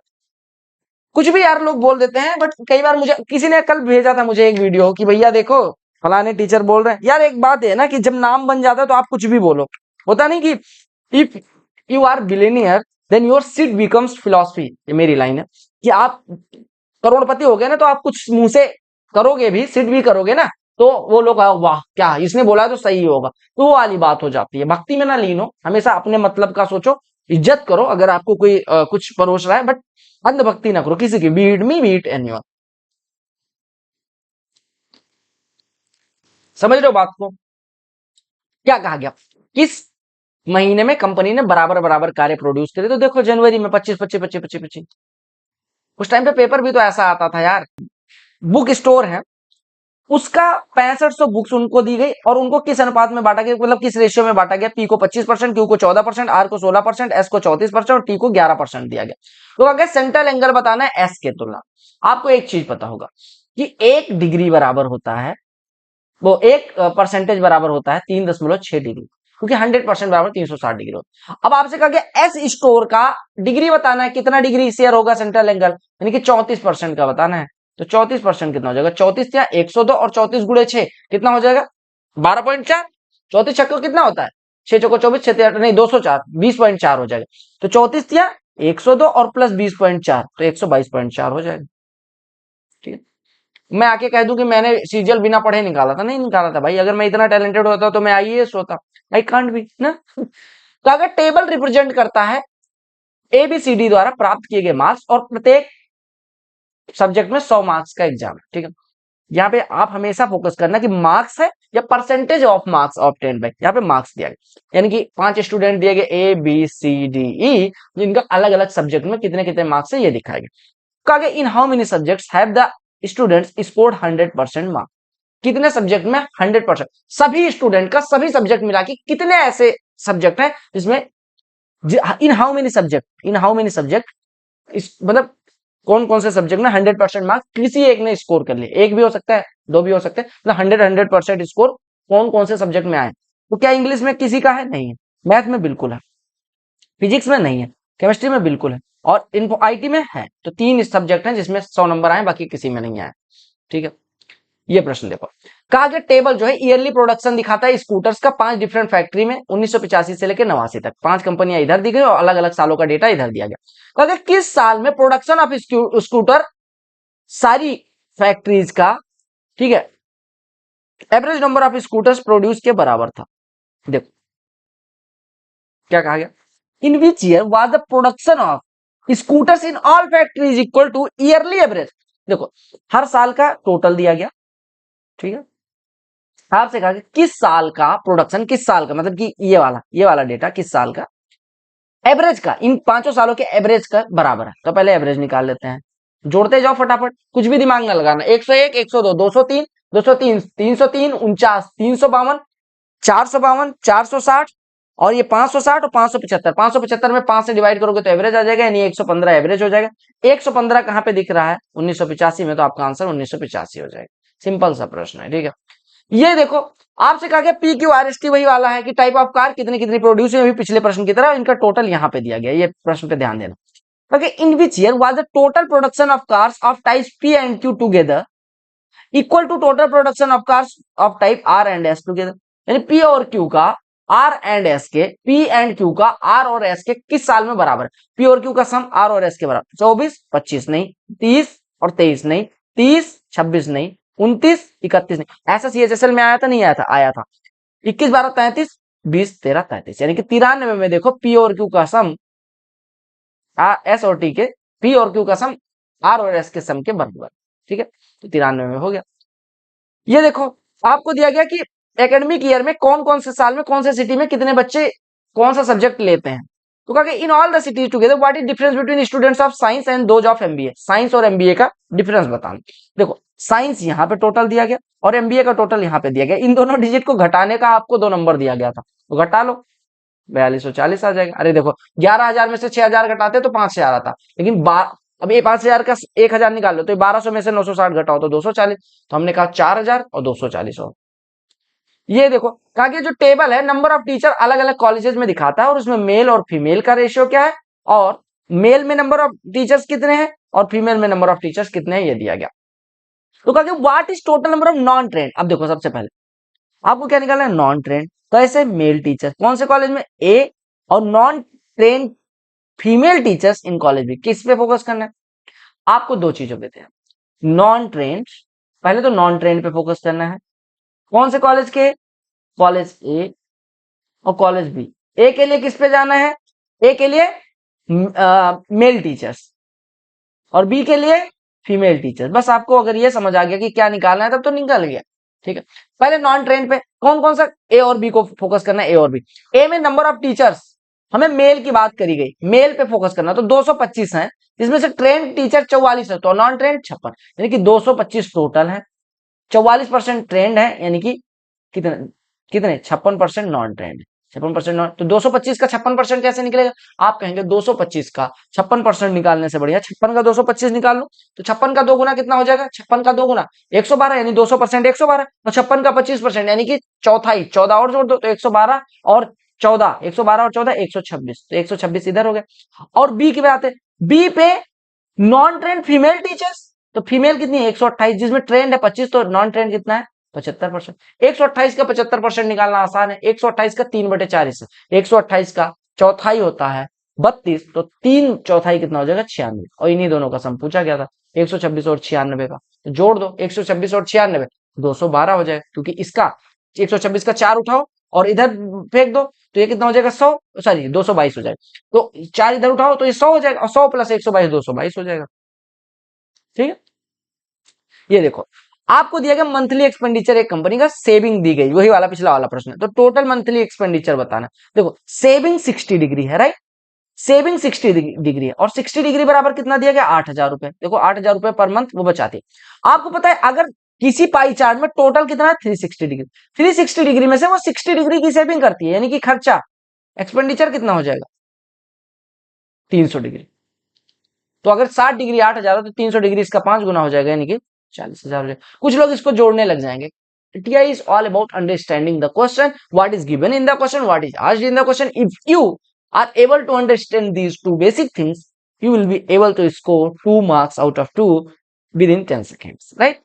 कुछ भी यार लोग बोल देते हैं, बट कई बार मुझे किसी ने कल भेजा था मुझे एक वीडियो कि भैया देखो फलाने टीचर बोल रहे हैं। यार एक बात है ना कि जब नाम बन जाता है तो आप कुछ भी बोलो, होता नहीं कि if you are billionaire then your seat becomes philosophy, ये मेरी लाइन है कि आप करोड़पति हो गए ना तो आप कुछ मुंह से करोगे भी, सिट भी करोगे ना, तो वो लोग वाह क्या इसने बोला तो सही होगा, तो वो वाली बात हो जाती है। भक्ति में ना लीन हो, हमेशा अपने मतलब का सोचो, इज्जत करो अगर आपको कोई कुछ परोस रहा है, बट अंधभक्ति ना करो किसी की, बीट मी बीट एनीवन। समझ रहे हो बात को। क्या कहा गया, किस महीने में कंपनी ने बराबर बराबर कार्य प्रोड्यूस करे, तो देखो जनवरी में 25 25 25 25 25। उस टाइम पे पेपर भी तो ऐसा आता था यार। बुक स्टोर है, उसका 6500 बुक्स उनको दी गई और उनको किस अनुपात में बांटा गया, मतलब किस रेशियो में बांटा गया, पी को 25%, क्यू को 14%, आर को 16%, एस को 34% और टी को 11% दिया गया। तो अगर सेंट्रल एंगल बताना है एस के तुलना, आपको एक चीज पता होगा कि 1 डिग्री बराबर होता है, वो 1% बराबर होता है 3.6 डिग्री, क्योंकि 100% बराबर 360 डिग्री होता है। अब आपसे कहा गया एस स्टोर का डिग्री बताना है, कितना डिग्री शेयर होगा सेंट्रल एंगल, यानी कि 34% का बताना है। तो 34% कितना हो जाएगा, 34 या 102 और 34 गुणे 6 कितना हो जाएगा, 12.4। 34 छक्कों कितना होता है, 6 चौको 24, 6 नहीं 204, 20.4 हो जाएगा। तो 34 या 102 और प्लस 20.4 तो 122.4 हो जाएगा। ठीक है, मैं आके कह दूं कि मैंने सीजीएल बिना पढ़े निकाला था, नहीं निकाला था भाई। अगर मैं इतना टैलेंटेड होता तो मैं आईएएस होता, आई कांट बी ना। तो अगर टेबल रिप्रेजेंट करता है एबीसीडी द्वारा प्राप्त किए गए मार्क्स, और प्रत्येक सब्जेक्ट में 100 मार्क्स का एग्जाम है, ठीक है। यहाँ पे आप हमेशा फोकस करना कि मार्क्स है या percentage of marks obtained by, यहाँ पे मार्क्स दिया गया, यानी कि 5 स्टूडेंट दिए गए A B C D E, जिनका अलग अलग सब्जेक्ट में कितने कितने मार्क्स है ये दिखाया गया। कहा in how many subjects have the students scored 100% marks, कितने सब्जेक्ट में 100%, सभी स्टूडेंट का सभी सब्जेक्ट मिला के कितने ऐसे सब्जेक्ट हैं जिसमें, इन हाउ मेनी सब्जेक्ट, मतलब कौन कौन से सब्जेक्ट में 100% मार्क्स किसी एक ने स्कोर कर लिए, एक भी हो सकता है, दो भी हो सकते हैं, मतलब 100% स्कोर कौन कौन से सब्जेक्ट में आए। तो क्या इंग्लिश में किसी का है, नहीं है, मैथ में बिल्कुल है, फिजिक्स में नहीं है, केमिस्ट्री में बिल्कुल है, और इनको आईटी में है। तो 3 सब्जेक्ट हैं जिसमें 100 नंबर आए, बाकी किसी में नहीं आए, ठीक है। ये प्रश्न देखो, कहा गया टेबल जो है ईयरली प्रोडक्शन दिखाता है स्कूटर्स का 5 डिफरेंट फैक्ट्री में 1985 से लेकर 89 तक, 5 कंपनियां इधर दी गई और अलग अलग सालों का डेटा इधर दिया गया। कहा गया किस साल में प्रोडक्शन ऑफ स्कूटर सारी फैक्ट्रीज का, ठीक है, average number of scooters produce के बराबर था। देखो क्या कहा गया, in which year was the production of scooters in all factories equal to yearly average. देखो हर साल का टोटल दिया गया, ठीक है, आपसे कहा किस साल का प्रोडक्शन, किस साल का मतलब कि ये वाला डेटा किस साल का, एवरेज का, इन 5 सालों के एवरेज का बराबर है। तो पहले एवरेज निकाल लेते हैं, जोड़ते जाओ फटाफट, कुछ भी दिमाग ना लगाना। 101, 102, 203, 203, 303, 49, 352, 452, 460 और ये 560 और 575। 575 में 5 से डिवाइड करोगे तो एवरेज आ जाएगा, यानी 115 एवरेज हो जाएगा। 115 कहां पे दिख रहा है, 1985 में, तो आपका आंसर 1985 हो जाएगा। सिंपल सा प्रश्न है, ठीक है। ये देखो आपसे कहा गया P Q R S T वही वाला है कि टाइप ऑफ कार कितनी कितनी प्रोड्यूस हुई, पिछले प्रश्न की तरह इनका टोटल यहाँ पे दिया गया, ये प्रश्न पे ध्यान देना। Okay, in which year was the total production of cars of types P and Q together equal to total production of cars of type R and S together? यानी P और Q का R and S के, P and Q का R और S के किस साल में बराबर है? P और Q का सम R और S के बराबर, 24, 25 नहीं, 30 और 23 नहीं, 30, 26 नहीं, 29, 31 नहीं। ऐसा CHSL में आया था, नहीं आया था, आया था 21, 12, 33, 20, 13, 33, यानी कि 93 में देखो P और Q का सम एस और टी के, पी और क्यू का सम आर और एस के सम के बराबर, ठीक है। तो 93 में हो गया। ये देखो आपको दिया गया कि एकेडमिक ईयर में कौन कौन से साल में कौन से सिटी में कितने बच्चे कौन सा सब्जेक्ट लेते हैं। तो कहा इन all the cities together what is difference between students of science and those of MBA, science और एमबीए का डिफरेंस बताना। देखो साइंस यहाँ पे टोटल दिया गया और एमबीए का टोटल यहाँ पे दिया गया। इन दोनों डिजिट को घटाने का आपको 2 नंबर दिया गया था, तो घटा लो, 4240 आ जाएगा। अरे देखो 11,000 में से 6,000 घटाते तो 5,000 आता, लेकिन अब ये 5,000 का 1,000 निकाल लो तो 1200 में से 960 घटाओ तो 240, तो हमने कहा 4,000 और 240 हो। ये देखो कहा कि जो टेबल है नंबर ऑफ टीचर अलग अलग कॉलेजेस में दिखाता है और उसमें मेल और फीमेल का रेशियो क्या है, और मेल में नंबर ऑफ टीचर्स कितने हैं और फीमेल में नंबर ऑफ टीचर्स कितने हैं, ये दिया गया। तो कहा कि what is total number of non trend. अब देखो सबसे पहले आपको क्या निकालना है, नॉन ट्रेंड। तो ऐसे मेल टीचर कौन से कॉलेज में, ए, और non trend female teachers in college भी। किस पे फोकस करना है आपको, 2 चीजों पे थे, नॉन ट्रेंड, पहले तो नॉन ट्रेंड पे फोकस करना है। कौन से कॉलेज के, कॉलेज ए और कॉलेज बी। ए के लिए किस पे जाना है, ए के लिए मेल टीचर्स और बी के लिए फीमेल टीचर्स। बस आपको अगर ये समझ आ गया कि क्या निकालना है तब तो निकल गया, ठीक है। पहले नॉन ट्रेंड पे कौन कौन सा, ए और बी को फोकस करना है, ए और बी। ए में नंबर ऑफ टीचर्स, हमें मेल की बात करी गई, मेल पे फोकस करना, तो 225 है, जिसमें से ट्रेंड टीचर 44 है, तो नॉन ट्रेंड 56, यानी कि 225 टोटल है, 44% ट्रेंड है, यानी कि कितने कितने 56% नॉन ट्रेंड, 56% नॉन। तो 225 का 56% कैसे निकलेगा, आप कहेंगे 225 का 56% निकालने से बढ़िया 56 का 225 निकाल लो। तो 56 का 2 गुना कितना हो जाएगा, 56 का 2 गुना 112, यानी 200% 112, तो 56 का 25% यानी कि चौथाई, 14 और जोड़ दो तो 112 और 14, 112 और 14 126, तो 126 इधर हो गया। और बी की बात है, बी पे नॉन ट्रेंड फीमेल टीचर्स, तो फीमेल कितनी है 128, जिसमें ट्रेंड है 25, तो नॉन ट्रेंड कितना है 75%। 128 का 75% निकालना आसान है, 128 का 3/4 हिस्सा, 128 का चौथाई होता है 32, तो 3/4 कितना हो जाएगा 96, और इन्हीं दोनों का सम पूछा गया था 126 और 96 का, तो जोड़ दो 126 और 96 212 हो जाएगा, क्योंकि इसका 126 का 4 उठाओ और इधर फेंक दो तो ये कितना हो जाएगा 100, सॉरी 222 हो जाएगा, तो 4 इधर उठाओ तो ये 100 हो जाएगा, और 100 प्लस 122 222 हो जाएगा, ठीक है। ये देखो आपको दिया गया मंथली एक्सपेंडिचर, एक कंपनी का सेविंग दी गई, वही वाला पिछला वाला प्रश्न है, तो टोटल मंथली एक्सपेंडिचर बताना। देखो सेविंग 60 डिग्री है, राइट, सेविंग 60 डिग्री है, और 60 डिग्री बराबर कितना दिया गया 8,000 रुपए। देखो 8,000 रुपए पर मंथ वो बचाते। आपको पता है अगर किसी पाई चार्ट में टोटल कितना है 360 डिग्री, 360 डिग्री में से वो 60 डिग्री की सेविंग करती है, यानी कि खर्चा एक्सपेंडिचर कितना हो जाएगा 300 डिग्री। तो अगर 60 डिग्री 8,000 हो तो 300 डिग्री इसका 5 गुना हो जाएगा, यानी कि 40,000 हो जाएगा। कुछ लोग इसको जोड़ने लग जाएंगे। TI is all about understanding the question, what is given in the question, what is asked in the question. If you are able to understand these two basic things, you will be able to score 2 marks out of 2 within 10 seconds, right?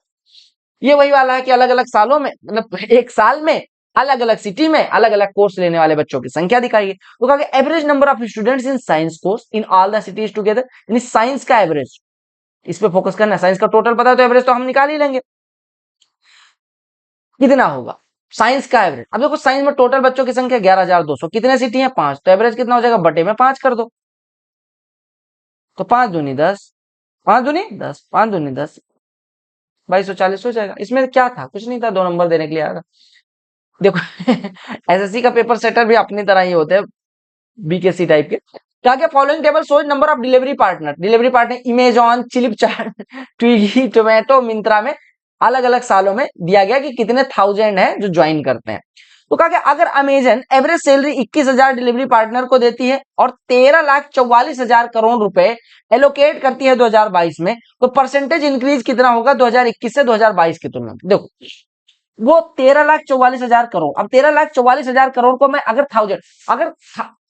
ये वही वाला है कि अलग अलग सालों में, मतलब एक साल में अलग अलग सिटी में अलग अलग कोर्स लेने वाले बच्चों की संख्या दिखाई है। तो कहा average number of students in science course in all the cities together, यानी साइंस का एवरेज, इस पे फोकस करना है। साइंस का टोटल पता है तो एवरेज तो हम निकाल ही लेंगे, कितना होगा साइंस का एवरेज। अब देखो साइंस में टोटल बच्चों की संख्या 11,200, कितने सिटी है 5, तो एवरेज कितना हो जाएगा बटे में 5 कर दो, तो 5 दूनी 10, 5 दूनी 10, 5 दूनी 10, 2240 हो जाएगा। इसमें क्या था, कुछ नहीं था, 2 नंबर देने के लिए आएगा। देखो एसएससी का पेपर सेटर भी अपनी तरह ही होते हैं, बीकेसी टाइप के। क्या क्या following table shows number of delivery partner Amazon, Flipkart, Swiggy, Zomato, Myntra में अलग अलग सालों में दिया गया कि कितने 1000 है जो ज्वाइन करते हैं। तो कहा कि अगर Amazon average salary 21,000 delivery partner को देती है और 13,44,000 करोड़ रुपए एलोकेट करती है 2022 में, तो परसेंटेज इंक्रीज कितना होगा 2021 से 2022 की तुलना में। देखो वो 13,44,000 करोड़, अब 13,44,000 करोड़ को मैं अगर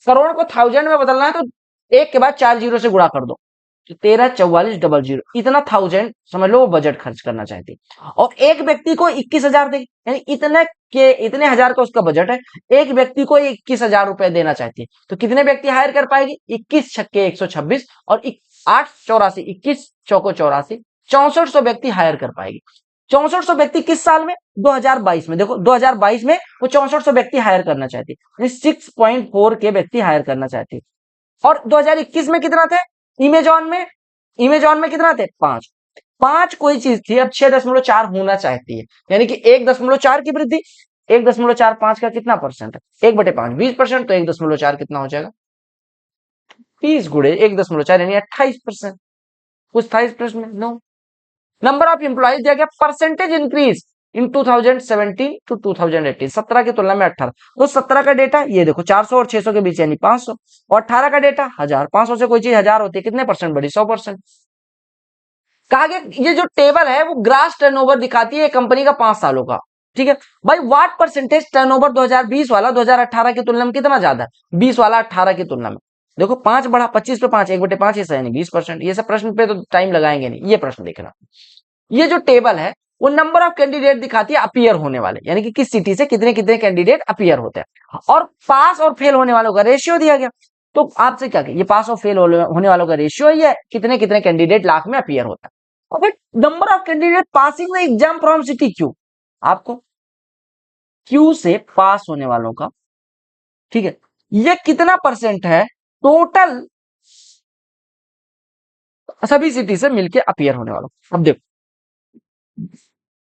करोड़ को 1000 में बदलना है तो एक के बाद 4 जीरो से गुणा कर दो, तो 13,44,000 इतना 1000 समझ लो वो बजट खर्च करना चाहती है। और एक व्यक्ति को 21,000 देगी, यानी इतने हजार का उसका बजट है, एक व्यक्ति को 21,000 रुपए देना चाहती है, तो कितने व्यक्ति हायर कर पाएगी 21 छक्के 126 और 8 84 21 चौको 84 6400 व्यक्ति हायर कर पाएगी। 6400 व्यक्ति किस साल में 2022 में। देखो 2022 में वो 6400 व्यक्ति हायर करना चाहती है, 6.4 के व्यक्ति हायर करना चाहती है। और 2021 में कितना थे इमेजॉन में कितना थे 5 कोई चीज थी, अब 6.4 होना चाहती है, यानी कि 1.4 की वृद्धि, 1.45 का कितना परसेंट है 1/5 20%, तो 1.4 कितना हो जाएगा 20 गुणे 1.4 यानी 28%। कुछ था इस प्रश्न में नो, नंबर ऑफ एम्प्लॉइज दिया गया, परसेंटेज इंक्रीज इन 2017 टू 2018, 17 की तुलना में 18, तो 17 का डेटा ये देखो 400 और 600 के बीच यानी 500, और 18 का डेटा 1000, 500 से कोई चीज 1000 होती है, कितने परसेंट बढ़ी? 100%। कहा गया ये जो टेबल है वो ग्रास टर्नओवर दिखाती है कंपनी का 5 सालों का, ठीक है भाई। व्हाट परसेंटेज टर्नओवर 2020 वाला 2018 की तुलना में कितना ज्यादा है? 20 वाला 18 की तुलना में, देखो 5 बढ़ा, 25 पे 5, 1/5 हिस्सा यानी 20%। ये सब प्रश्न पे तो टाइम लगाएंगे नहीं, ये प्रश्न देखना। ये जो टेबल है वो नंबर ऑफ कैंडिडेट दिखाती है अपीयर होने वाले, यानी कि किस सिटी से कितने कितने कैंडिडेट अपीयर होते हैं, और पास और फेल होने वालों का रेशियो दिया गया। तो आपसे क्या, ये पास और फेल होने वालों का रेशियो ही है, कितने कितने कैंडिडेट लाख में अपीयर होता है। और number of candidate passing the exam from city Q, आपको क्यू से पास होने वालों का, ठीक है, ये कितना परसेंट है टोटल सभी सिटी से मिलके अपीयर होने वालों।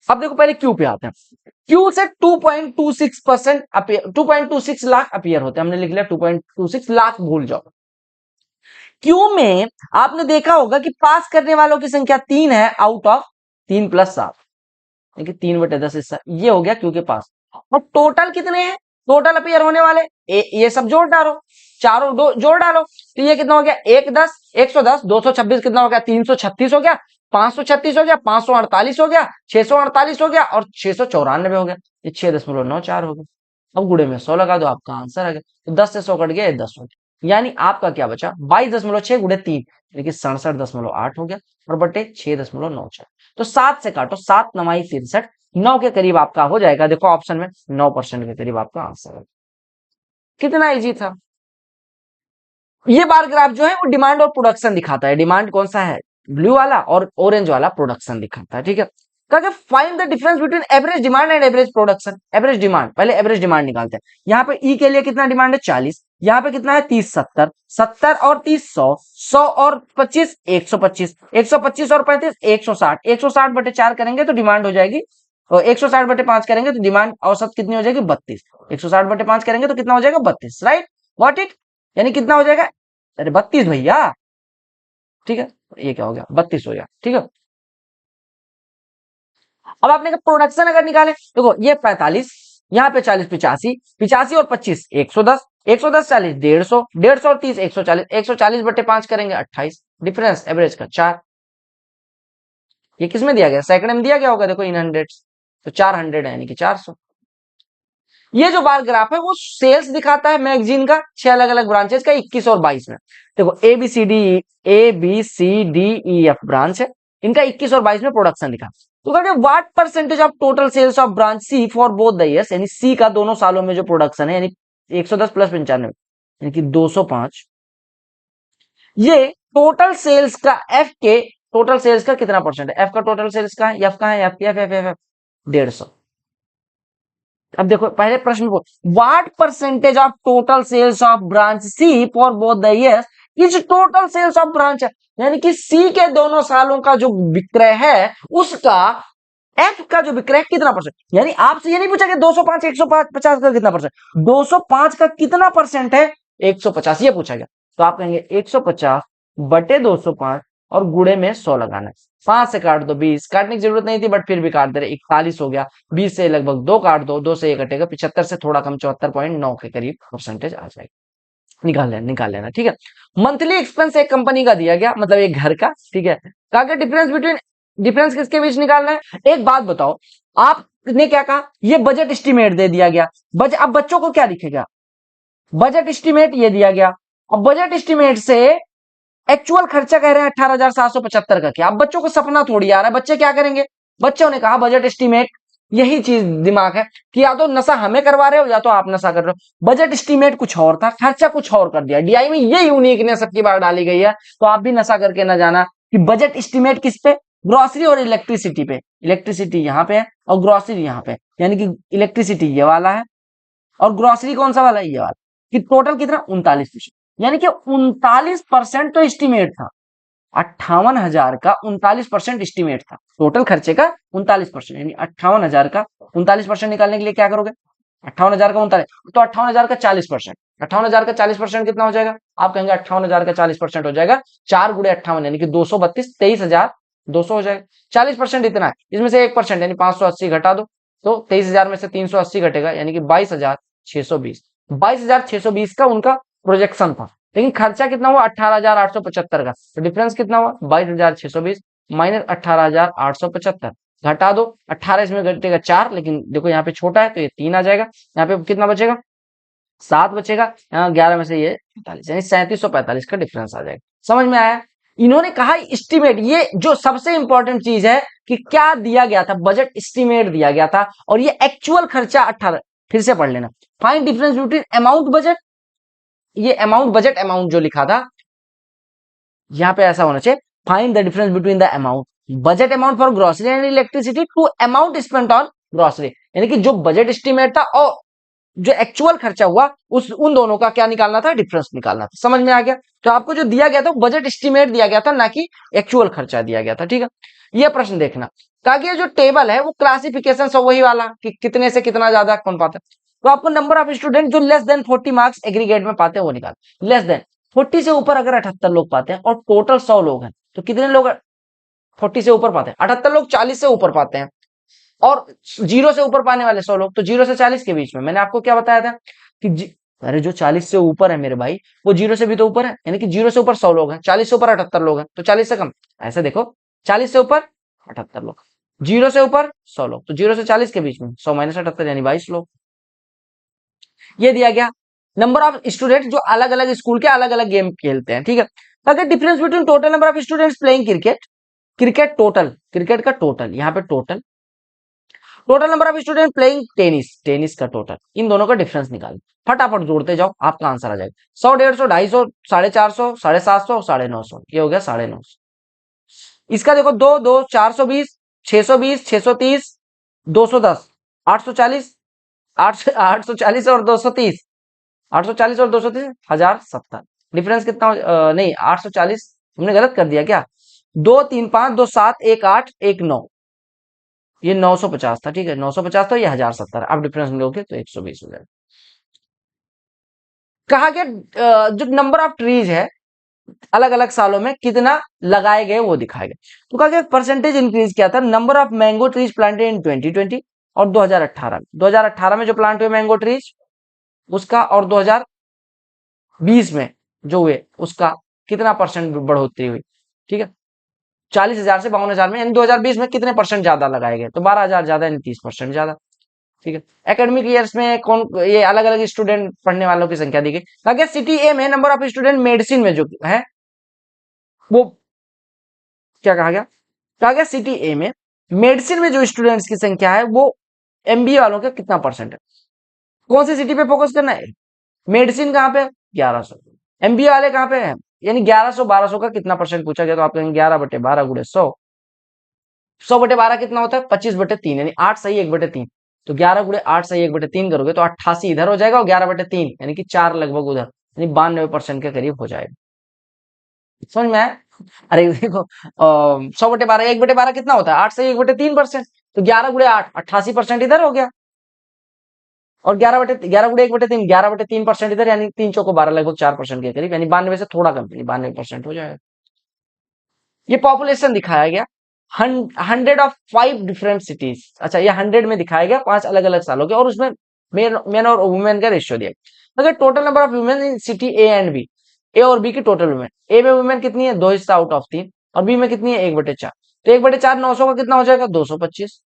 अब देखो पहले क्यू पे आते हैं। क्यू से 2.26% 2.26 लाख अपीयर होते हैं, हमने लिख लिया 2.26 लाख, भूल जाओ। क्यू में आपने देखा होगा कि पास करने वालों की संख्या 3 है आउट ऑफ 3 + 7, 3/10 हिस्सा, ये हो गया क्यू के पास। और टोटल कितने हैं? टोटल अपीयर होने वाले ये सब जोड़ डालो, चारों जोड़ डालो, तो ये कितना हो गया? 110, 110, 226 कितना हो गया? 336 हो गया, 536 हो गया, 548 हो गया, 648 हो गया, और 694 हो गया, ये 6.94 हो गया। अब गुड़े में 100 लगा दो, आपका आंसर आ गया। तो 10 से 100 कट गया, 10 हो गया, यानी आपका क्या बचा? 22.6 गुड़े 3, यानी कि 67.8 हो गया, और बटे 6.94। तो 7 से काटो, 7 9 63, 9 के करीब आपका हो जाएगा। देखो ऑप्शन में 9% के करीब आपका आंसर है। कितना इजी था। ये बार ग्राफ जो है वो डिमांड और प्रोडक्शन दिखाता है। डिमांड कौन सा है? ब्लू वाला, और ऑरेंज वाला प्रोडक्शन दिखाता है, ठीक है। कहा find the difference between average demand and average production. Average demand, पहले एवरेज डिमांड निकालते हैं। यहाँ पे ई के लिए कितना डिमांड है? 40। यहाँ पे कितना है? 30 70, 70 और 30 100, 100 और 25 125, 125 और 35 160, 160 बटे 4 करेंगे तो डिमांड हो जाएगी, और 160 बटे 5 करेंगे तो डिमांड औसत कितनी हो जाएगी? 32। 160 बटे 5 करेंगे तो कितना हो जाएगा? 32, राइट, व्हाट इट, यानी कितना हो जाएगा? अरे 32 भैया, ठीक है, ये क्या हो गया? 32 हो गया, ठीक है। अब आपने कहा प्रोडक्शन अगर निकाले, देखो ये 45, यहाँ पे 40 85, 85 और 25 110, 110 40 150, 150 और 30 140, 140 बटे 5 करेंगे 28, डिफरेंस एवरेज का 4। ये किसमें दिया गया? सेकंड में दिया गया होगा, देखो इन हंड्रेड्स, तो 400 है, यानी कि 400। ये जो बार ग्राफ है वो सेल्स दिखाता है मैगजीन का, 6 अलग अलग ब्रांचेस का, 21 और 22 में। देखो ABCDEF ब्रांच है, इनका 21 और 22 में प्रोडक्शन दिखा। तो कहते हैं what percentage of total sales of branch C for both the years, यानी सी का दोनों सालों में जो प्रोडक्शन है, यानी 110 + 95, यानी कि 205, ये टोटल सेल्स का एफ के टोटल सेल्स का कितना परसेंट है? एफ का टोटल सेल्स का है, एफ का है, एफ 150। अब देखो पहले प्रश्न को, what percentage of total sales of branch C for both the years is total sales of branch, यानी कि सी के दोनों सालों का जो विक्रय है उसका एफ का जो विक्रय कितना परसेंट, यानी आपसे ये नहीं पूछा कि 205 150 का कितना परसेंट, 205 का कितना परसेंट है? 150, ये पूछा गया। तो आप कहेंगे 150 बटे 205 और गुड़े में 100 लगाना है। 5 से काट दो 20, काटने की जरूरत नहीं थी बट फिर भी काट दे रहे, 41 हो गया। 20 से लगभग 2 काट दो, 2 से 1 कटेगा, 75 से थोड़ा कम 74.9 के करीब परसेंटेज आ जाएगा। निकाल लेना, ठीक है। मंथली एक्सपेंस एक कंपनी का दिया गया, मतलब एक घर का, ठीक है। कहा डिफरेंस किसके बीच निकालना है? एक बात बताओ, आपने क्या कहा? ये बजट एस्टिमेट दे दिया गया। अब बच्चों को क्या दिखेगा? बजट एस्टिमेट ये दिया गया। अब बजट एस्टिमेट से एक्चुअल खर्चा कह रहे हैं 18,775 का, क्या? अब बच्चों को सपना थोड़ी आ रहा है, बच्चे क्या करेंगे? बच्चों ने कहा बजट एस्टिमेट, यही चीज दिमाग है कि या तो नशा हमें करवा रहे हो या तो आप नशा कर रहे हो। बजट एस्टिमेट कुछ और था, खर्चा कुछ और कर दिया। डीआई में ये यूनिकनेस सबकी बार डाली गई है, तो आप भी नशा करके ना जाना कि बजट एस्टिमेट किस पे? ग्रोसरी और इलेक्ट्रिसिटी पे। इलेक्ट्रिसिटी यहाँ पे है और ग्रोसरी यहाँ पे, यानी कि इलेक्ट्रिसिटी ये वाला है और ग्रोसरी कौन सा वाला है? ये वाला। कि टोटल कितना? 39%, यानी कि 39% तो एस्टिमेट था। 58,000 का 39% एस्टिमेट था, टोटल खर्चे का 39%, यानी 58,000 का 39% निकालने के लिए क्या करोगे? 58,000 का 39, तो 58,000 का 40%, 58,000 का 40% कितना हो जाएगा? आप कहेंगे 58,000 का 40% हो जाएगा 4 × 58, यानी कि 232, 23,000 200 हो जाएगा। 40% इतना है, इसमें से 1% यानी 580 घटा दो, तो 23,000 में से 380 घटेगा यानी कि 22,620। 22,620 का उनका प्रोजेक्शन था, लेकिन खर्चा कितना हुआ 18,875 का। तो डिफरेंस कितना हुआ 22,620 माइनस 18,875 घटा दो। 18 इसमें घटेगा 4, लेकिन देखो यहाँ पे छोटा है तो ये 3 आ जाएगा। यहाँ पे कितना बचेगा 7 बचेगा, यहाँ 11 में से ये 45 यानी 3745 का डिफरेंस आ जाएगा। समझ में आया? इन्होंने कहा एस्टिमेट, ये जो सबसे इंपॉर्टेंट चीज है कि क्या दिया गया था, बजट एस्टिमेट दिया गया था और ये एक्चुअल खर्चा 18। फिर से पढ़ लेना, find difference between amount budget, ये अमाउंट बजट अमाउंट जो लिखा था यहाँ पे ऐसा होना चाहिए, find the difference between the amount budget amount for grocery and electricity to amount spent on grocery, यानी कि जो बजट एस्टिमेट था और जो एक्चुअल खर्चा हुआ उस उन दोनों का क्या निकालना था, डिफरेंस निकालना था। समझ में आ गया? तो आपको जो दिया गया था बजट एस्टिमेट दिया गया था, ना कि एक्चुअल खर्चा दिया गया था। ठीक है, ये प्रश्न देखना। कहा गया जो टेबल है वो क्लासिफिकेशन सब वही वाला कि कितने से कितना ज्यादा कौन पाता है। तो आपको नंबर ऑफ स्टूडेंट जो लेस देन 40 मार्क्स एग्रीगेट में पाते हैं वो निकाल। लेस देन 40 से ऊपर अगर 78 लोग पाते हैं और टोटल 100 लोग हैं, तो कितने लोग 40 से ऊपर पाते हैं? 78 लोग 40 से ऊपर पाते हैं, और 0 से ऊपर पाने वाले 100 लोग, तो 0 से 40 के बीच में। मैंने आपको क्या बताया था कि अरे जो 40 से ऊपर है मेरे भाई, वो 0 से भी तो ऊपर है, यानी कि 0 से ऊपर 100 लोग हैं, 40 से ऊपर 78 लोग हैं, तो 40 से कम। ऐसे देखो, 40 से ऊपर 78 लोग, 0 से ऊपर 100 लोग, तो 0 से 40 के बीच में 100 माइनस 78 यानी 22 लोग। ये दिया गया नंबर ऑफ स्टूडेंट जो अलग अलग स्कूल के अलग अलग गेम खेलते हैं। ठीक है, अगर difference between total number of students playing cricket, cricket total, cricket का टोटल, यहाँ पे total number of student playing tennis, tennis का टोटल, इन दोनों का डिफरेंस निकाल। फटाफट जोड़ते जाओ, आपका आंसर आ जाएगा। 100, 150, 250, 450, 750, 950, ये हो गया 950। इसका देखो 2, 2, 420, 620, 630, 210, 840, 840 और 230, 840 और 230, 1070। डिफरेंस कितना नहीं 840 हमने गलत कर दिया क्या? 2, 3, 5, 2, 7, 1, 8, 1, 9, ये 950 था। ठीक है, 950 था, ये 1070। अब डिफरेंस मिलोगे तो 120 हो जाएगा। कहा गया जो नंबर ऑफ ट्रीज है अलग अलग सालों में कितना लगाए गए वो दिखाया गया। तो कहा गया परसेंटेज इंक्रीज किया था number of mango trees planted in 2020 और 2018 में। 2018 में जो प्लांट हुए मैंगो ट्रीज उसका, और 2020 में जो हुए उसका कितना परसेंट बढ़ोतरी हुई। ठीक है, 40,000 से 52,000 में, यानी 2020 में कितने परसेंट ज्यादा लगाए गए? तो 12,000 ज्यादा, यानी 30% ज्यादा। ठीक है, एकेडमिक ईयर्स में कौन ये अलग अलग स्टूडेंट पढ़ने वालों की संख्या दी गई। अगर सिटी ए में नंबर ऑफ स्टूडेंट मेडिसिन में जो है वो क्या कहा गया सिटी ए में मेडिसिन में जो स्टूडेंट्स की संख्या है वो एमबीए वालों का कितना परसेंट है। कौन सी सिटी पे फोकस करना है? मेडिसिन कहाँ पे 1100, एमबीए वाले कहाँ पे है, यानी 1100 1200 का कितना परसेंट पूछा गया। तो आप कहेंगे 11/12 गुणे 100, 100/12 कितना होता है 25/3, यानी 8 सही 1/3। तो 11 गुणे 8 सही 1/3 करोगे तो 88 इधर हो जाएगा और 11/3 यानी कि 4 लगभग उधर, यानी 92% के करीब हो जाएगा। समझ में आया? अरे देखो 100/12, 1/12 कितना होता है 8 सही 1/3%, तो 11 गुणे 8 88% इधर हो गया, और 11 गुणे 1/3 11/3% इधर, यानी 3 चौको 12 लगभग 4% के करीब, यानी 92 से थोड़ा कम, 92% हो जाएगा। ये पॉपुलेशन दिखाया गया 105 डिफरेंट सिटीज। अच्छा, ये 100 में दिखाया गया 5 अलग अलग सालों के, और उसमें मेन और वुमेन का रेशियो दिया। अगर total number of women in city A and B, A और बी की टोटल वुमेन, ए में वुमेन कितनी है 2 हिस्सा आउट ऑफ 3, और बी में कितनी है 1/4। तो 1/4 900 का कितना हो जाएगा 225,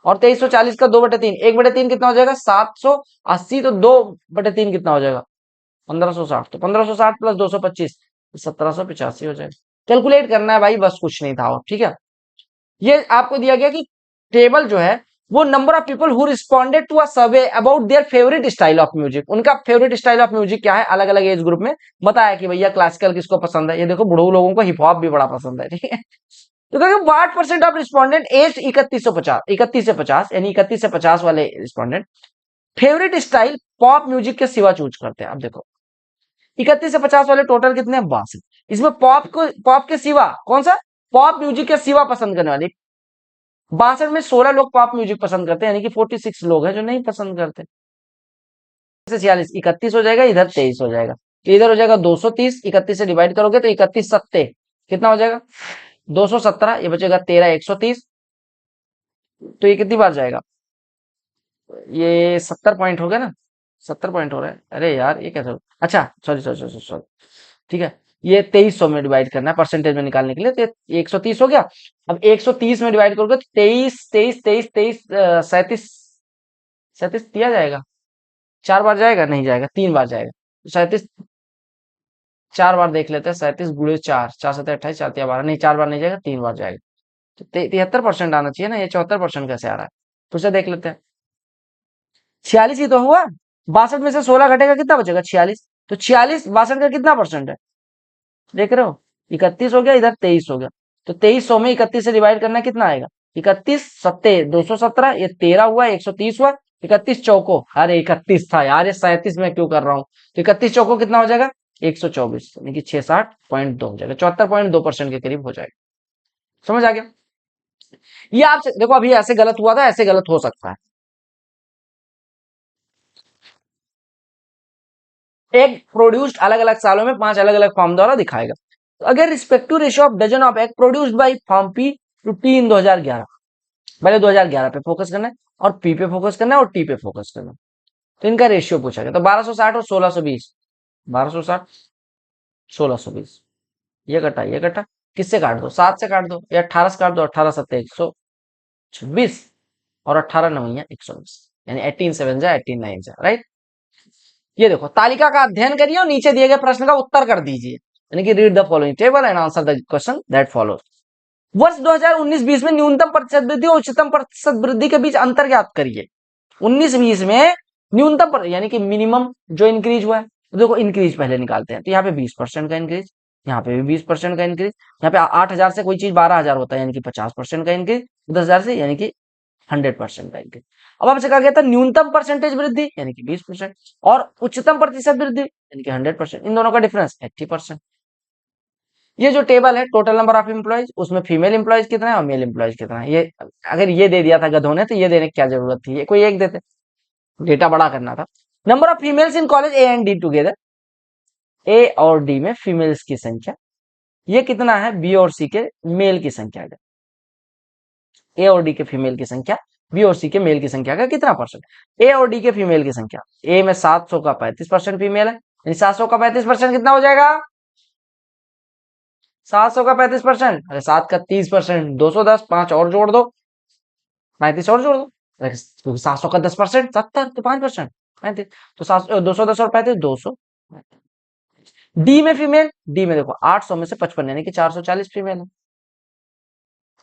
और 2340 का 2/3, 1/3 कितना हो जाएगा 780, तो 2/3 कितना हो जाएगा 1560, तो 1560 प्लस 225 1785 हो जाएगा। कैलकुलेट करना है भाई, बस कुछ नहीं था और। ठीक है, ये आपको दिया गया कि टेबल जो है वो number of people who responded to a survey about their favourite style of music, उनका फेवरेट स्टाइल ऑफ म्यूजिक क्या है अलग अलग एज ग्रुप में बताया कि भैया क्लासिकल किसको पसंद है। ये देखो बुढ़ऊ लोगों को हिप हॉप भी बड़ा पसंद है। ठीक है, तो देखो what percent of respondent age 31 से 50 यानी 31 से 50 वाले respondent favourite style pop music के सिवा चूज करते हैं। अब देखो 31 से 50 वाले टोटल कितने हैं 62, इसमें पॉप के सिवा कौन सा, पॉप म्यूजिक के सिवा पसंद करने वाले 62 में 16 लोग पॉप म्यूजिक पसंद करते हैं, यानी कि 46 लोग हैं जो नहीं पसंद करते। 46 31 हो जाएगा, इधर 23 हो जाएगा, तो इधर हो जाएगा 230, 31 से डिवाइड करोगे तो 31 सत्ते कितना हो जाएगा 217, ये बचेगा 13, 130। तो ये कितनी बार जाएगा? ये 70 पॉइंट हो गया ना, 70 पॉइंट हो रहा है। अरे यार ये कैसे अच्छा, सॉरी सॉरी सॉरी सॉरी, ठीक है। ये 2300 में डिवाइड करना है परसेंटेज में निकालने के लिए, तो ये 130 हो गया। अब 130 में डिवाइड करोगे तो 23 23 23 23 37 37 दिया जाएगा। 4 बार जाएगा? नहीं जाएगा, 3 बार जाएगा। तो 37 4 बार देख लेते हैं। 37 गुणे 4, 4 7 28, 4 3 12, नहीं 4 बार नहीं जाएगा, 3 बार जाएगा। तो 73% आना चाहिए ना, ये 74% कैसे आ रहा है? तो उसे देख लेते हैं। 46 ही तो हुआ। 62 में से 16 घटेगा, कितना बचेगा? 46। तो 46 62 का कितना परसेंट है? देख रहे हो, 31 हो गया, इधर 23 हो गया। तो 2300 में 31 से डिवाइड करना, कितना आएगा? 31 सत्ते 217, ये 13 हुआ, 130 हुआ। 31 चौको, अरे 31 था यार, ये 37 में क्यों कर रहा हूँ? तो 31 चौको कितना हो जाएगा? 124, यानी कि 66.2 हो जाएगा, 74.2% के करीब हो जाएगा। समझ आ गया? ये आपसे देखो, अभी ऐसे गलत हुआ था, ऐसे गलत हो सकता है। एग प्रोड्यूस्ड अलग अलग सालों में 5 अलग अलग फॉर्म द्वारा दिखाएगा। तो अगर respective ratio of dozen of egg produced by farm P to T in 2011, पहले 2011 पे फोकस करना है, और पी पे फोकस करना है, और टी पे फोकस करना है। तो इनका रेशियो पूछा गया। तो 1260 और 1620, 1260 1620, ये कटा ये कटा, किससे काट दो? 7 से काट दो, या 18 से काट दो। 18 सत्ते 126, और 18 9 120, यानी 18 7 जा 18 9 जा, राइट। ये देखो, तालिका का अध्ययन करिए और नीचे दिए गए प्रश्न का उत्तर कर दीजिए, यानी कि read the following table and answer the question that follows. वर्ष 2019-20 में न्यूनतम प्रतिशत वृद्धि और उच्चतम प्रतिशत वृद्धि के बीच अंतर ज्ञात करिए। 19-20 में न्यूनतम पर, यानी कि मिनिमम जो इंक्रीज हुआ है, तो देखो इंक्रीज पहले निकालते हैं। तो यहाँ पे 20% का इंक्रीज, यहाँ पे भी 20% का इंक्रीज। यहाँ पे 8,000 से कोई चीज 12,000 होता है, यानी कि 50% का इंक्रीज। 10,000 से यानी कि 100% का इंक्रीज। अब आपसे कहा गया था न्यूनतम परसेंटेज वृद्धि, यानी कि 20%, और उच्चतम प्रतिशत वृद्धि, यानी कि 100%। इन दोनों का डिफरेंस 80%। ये जो टेबल है टोटल नंबर ऑफ एम्प्लॉयज, उसमें फीमेल एम्प्लॉयज कितना है और मेल एम्प्लॉयज कितना है। ये अगर ये दे दिया था गधों ने, तो ये देने की क्या जरूरत थी? ये कोई एक देते, डेटा बड़ा करना था। Number of females in college A and D together, A और डी में फीमेल्स की संख्या, ये कितना है? बी और सी के मेल की संख्या है। ए और डी के फीमेल की संख्या, बी और सी के मेल की संख्या का कितना परसेंट? ए और डी के फीमेल की संख्या, ए में 700 का 35% फीमेल है, यानी 700 का 35% कितना हो जाएगा? 700 का 35%, अरे 7 का 30% 210, 5 और जोड़ दो, 35 और जोड़ दो। क्योंकि 700 का 10% 70, तो 5% 35। तो 210 और 35 200। डी में फीमेल, डी में देखो 800 में से 55, यानी कि 440 फीमेल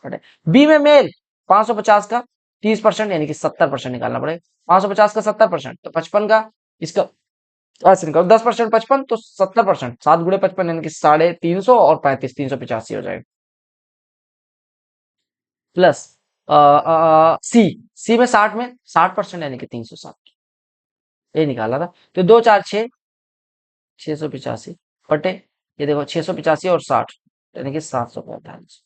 है। बी में मेल 550 का 30%, यानी कि 70% निकालना पड़ेगा। 550 का 70%, तो 55 का इसका ऐसे निकालो 10%, 55 तो 70%, 7 गुणे 55 यानी कि 350, और 35 385 हो जाएगा। प्लस सी, सी में 60 में 60%, यानी कि 360, ये निकाला था। तो 2 4 6, 685 बटे, ये देखो 685 और 60, यानी कि 745।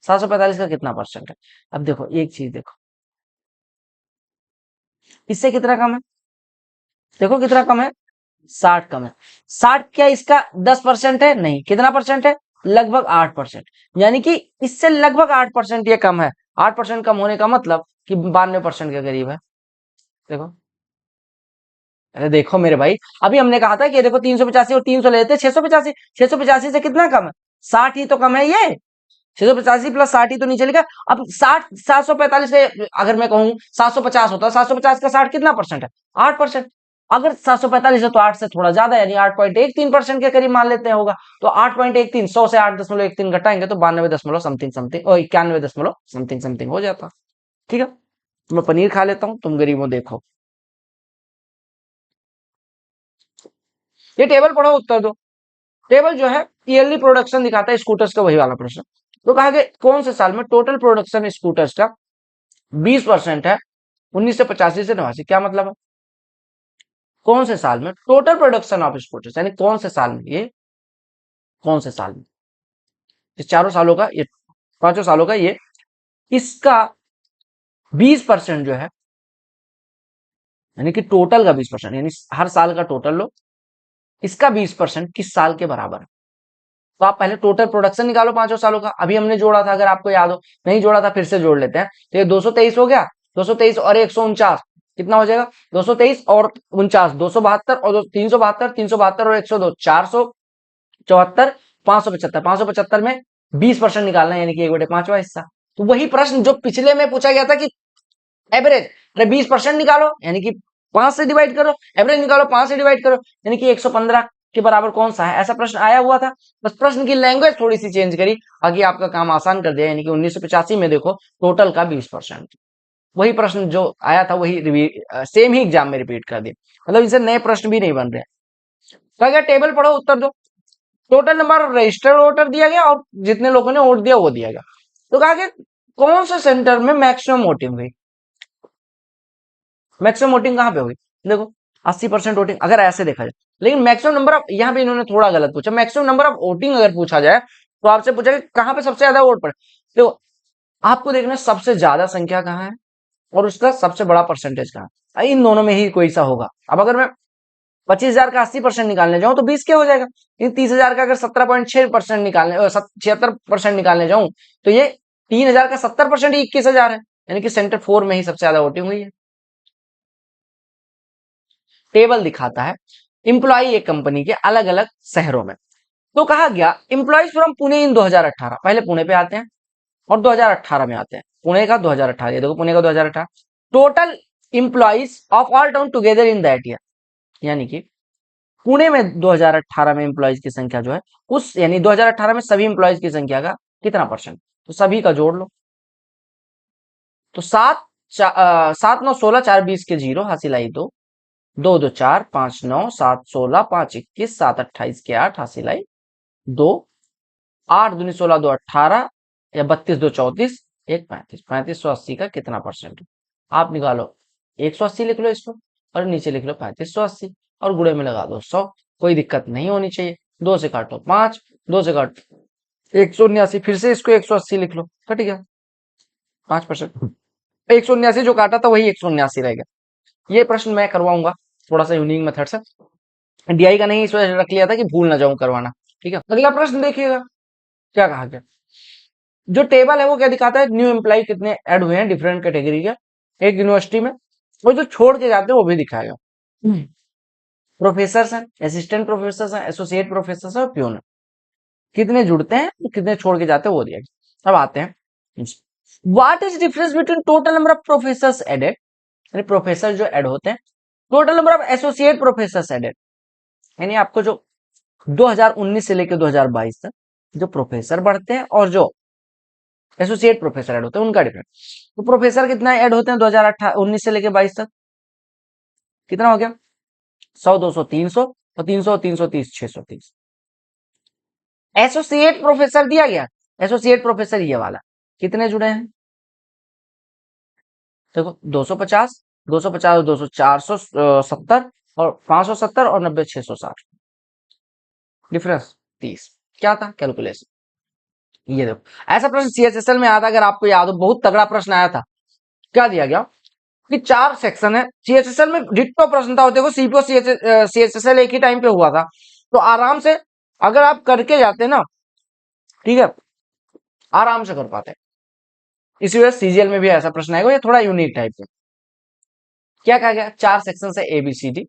745 का कितना परसेंट है? अब देखो एक चीज देखो, इससे कितना कम है? देखो कितना कम है, 60 कम है। 60 क्या इसका 10% है? नहीं, कितना परसेंट है? लगभग 8%, यानी कि इससे लगभग 8% ये कम है। 8% कम होने का मतलब कि 92% के करीब है। देखो, अरे देखो मेरे भाई, अभी हमने कहा था कि देखो 385 और 300 लेते, 685, 685 से कितना कम है? 60 ही तो कम है ये। 685 प्लस 60 ही तो नीचे लिखा। अब 60 745 से अगर मैं कहूं 750 होता, 750 का 60 कितना परसेंट है? 8%। अगर 745 है तो 8 से थोड़ा ज्यादा, यानी 8.13% के करीब मान लेते हैं होगा। तो 8.13, 100 से 8.13 घटाएंगे तो 92 दशमलव समथिंग समथिंग, और 91 दशमलव समथिंग समथिंग हो जाता। ठीक है, तो मैं पनीर खा लेता हूं, तुम गरीबों देखो। ये टेबल पढ़ो, उत्तर दो। टेबल जो है ईयरली प्रोडक्शन दिखाता है स्कूटर्स का, वही वाला प्रश्न। तो कहा कि कौन से साल में टोटल प्रोडक्शन स्कूटर्स का 20% है? 1985 से 89, क्या मतलब है? कौन से साल में टोटल प्रोडक्शन ऑफ स्कूटर्स, यानी कौन से साल में, ये कौन से साल में? इस चारों सालों का, ये 5 सालों का, ये इसका 20% जो है, यानी कि टोटल का 20%, यानी हर साल का टोटल लो, इसका 20% किस साल के बराबर है? तो आप पहले टोटल प्रोडक्शन निकालो 5 सालों का। अभी हमने जोड़ा था, अगर आपको याद हो, नहीं जोड़ा था फिर से जोड़ लेते हैं। तो ये 223 हो गया, 223 और 149 कितना हो जाएगा, 223 और 49, 272 और 372, 372 और 102, 474, 575, 575 में 20% निकालना है, यानी कि 1/5वां हिस्सा। तो वही प्रश्न जो पिछले में पूछा गया था कि एवरेज, अरे 20% निकालो, यानी कि 5 से डिवाइड करो, एवरेज निकालो 5 से डिवाइड करो, यानी कि 115 के बराबर कौन सा है, ऐसा प्रश्न आया हुआ था। बस प्रश्न की लैंग्वेज थोड़ी सी चेंज करी, आगे आपका काम आसान कर दिया। यानी कि 1985 में देखो टोटल का 20%, वही प्रश्न जो आया था वही सेम ही एग्जाम में रिपीट कर दिया, मतलब इनसे नए प्रश्न भी नहीं बन रहे। तो क्या टेबल पढ़ो, उत्तर दो। Total number of registered voter दिया गया और जितने लोगों ने वोट दिया वो दिया गया। तो कहा कि कौन से सेंटर में मैक्सिमम वोटिंग हुई, मैक्सिमम वोटिंग कहां पे हुई, देखो 80% वोटिंग, अगर ऐसे देखा जाए। लेकिन मैक्सिमम नंबर ऑफ, यहाँ पे इन्होंने थोड़ा गलत पूछा, मैक्सिमम नंबर ऑफ वोटिंग अगर पूछा जाए तो आपसे पूछा कि कहां पे सबसे ज्यादा वोट पड़े। तो आपको देखना सबसे ज्यादा संख्या कहां है और उसका सबसे बड़ा परसेंटेज कहां है, इन दोनों में ही कोई सा होगा। अब अगर मैं 25,000 का 80% निकालने जाऊं तो 20 के हो जाएगा, इन 30,000 का अगर 17.6% निकालने, 76% निकालने जाऊं तो ये 3,000 का 70% ही 21,000 है, यानी कि सेंटर 4 में ही सबसे ज्यादा वोटिंग हुई है। टेबल दिखाता है इंप्लॉई एक कंपनी के अलग अलग शहरों में। तो कहा गया इंप्लॉइज फ्रॉम पुणे इन 2018, पहले पुणे पे आते हैं और 2018 में आते हैं। पुणे का 2018, ये देखो पुणे का 2018, total employees of all town together in that year, यानी कि पुणे में 2018 में इंप्लॉइज की संख्या जो है उस, यानी 2018 में सभी इंप्लॉइज की संख्या का कितना परसेंट, तो सभी का जोड़ लो। तो 7 9 16 4 20 के 0 हासिल आई 2, 2 2 4 5 9 7 16 5 21 7 28 के 8 हासिल आई 2, 8 दूनी 16 2 18 या 32 2 34 1 35, 3580 का कितना परसेंट, आप निकालो 180 लिख लो इसको और नीचे लिख लो 3580 और गुणे में लगा दो 100, कोई दिक्कत नहीं होनी चाहिए। 2 से काटो 5, 2 से काटो 179, फिर से इसको 180 लिख लो, कट गया 5%। 179 जो काटा था वही 179 रहेगा। ये प्रश्न मैं करवाऊंगा थोड़ा सा यूनिक मेथड से, डीआई का नहीं, इस वजह से रख लिया था कि भूल ना जाऊं करवाना। ठीक है, अगला प्रश्न देखिएगा क्या कहा गया। जो टेबल है वो क्या दिखाता है, न्यू एम्प्लॉय कितने ऐड हुए हैं डिफरेंट कैटेगरी के एक यूनिवर्सिटी में, और जो छोड़ के जाते हैं वो भी दिखाएगा। प्रोफेसर हैं, असिस्टेंट प्रोफेसर हैं, एसोसिएट प्रोफेसर हैं और प्यून है, कितने जुड़ते हैं तो कितने छोड़ के जाते हैं वो दिया गया। अब आते हैं, what is difference between total number of professor added, यानी प्रोफेसर जो ऐड होते हैं, total number of associate professor added, यानी आपको जो 2019 से लेकर 2022 तक जो प्रोफेसर बढ़ते हैं और जो एसोसिएट प्रोफेसर ऐड होते हैं उनका डिफरेंस। तो प्रोफेसर कितना ऐड होते हैं 2019 से लेकर 22 तक, कितना हो गया 100 200 300 और 300 330 630। एसोसिएट प्रोफेसर दिया गया, एसोसिएट प्रोफेसर ये वाला कितने जुड़े हैं, देखो 250 250 200 470 और 570 और 90 660, डिफरेंस 30। क्या था कैलकुलेशन, ये देखो ऐसा प्रश्न सीएचएसएल में आया था, अगर आपको याद हो बहुत तगड़ा प्रश्न आया था। क्या दिया गया कि 4 सेक्शन है, सीएचएसएल में डिट्टो प्रश्न था, देखो सीपीओ सीएचएसएल एक ही टाइम पे हुआ था, तो आराम से अगर आप करके जाते ना, ठीक है, आराम से कर पाते। इसी वजह सीजीएल में भी ऐसा प्रश्न आएगा, ये थोड़ा यूनिक टाइप का। क्या कहा गया, 4 सेक्शन है एबीसीडी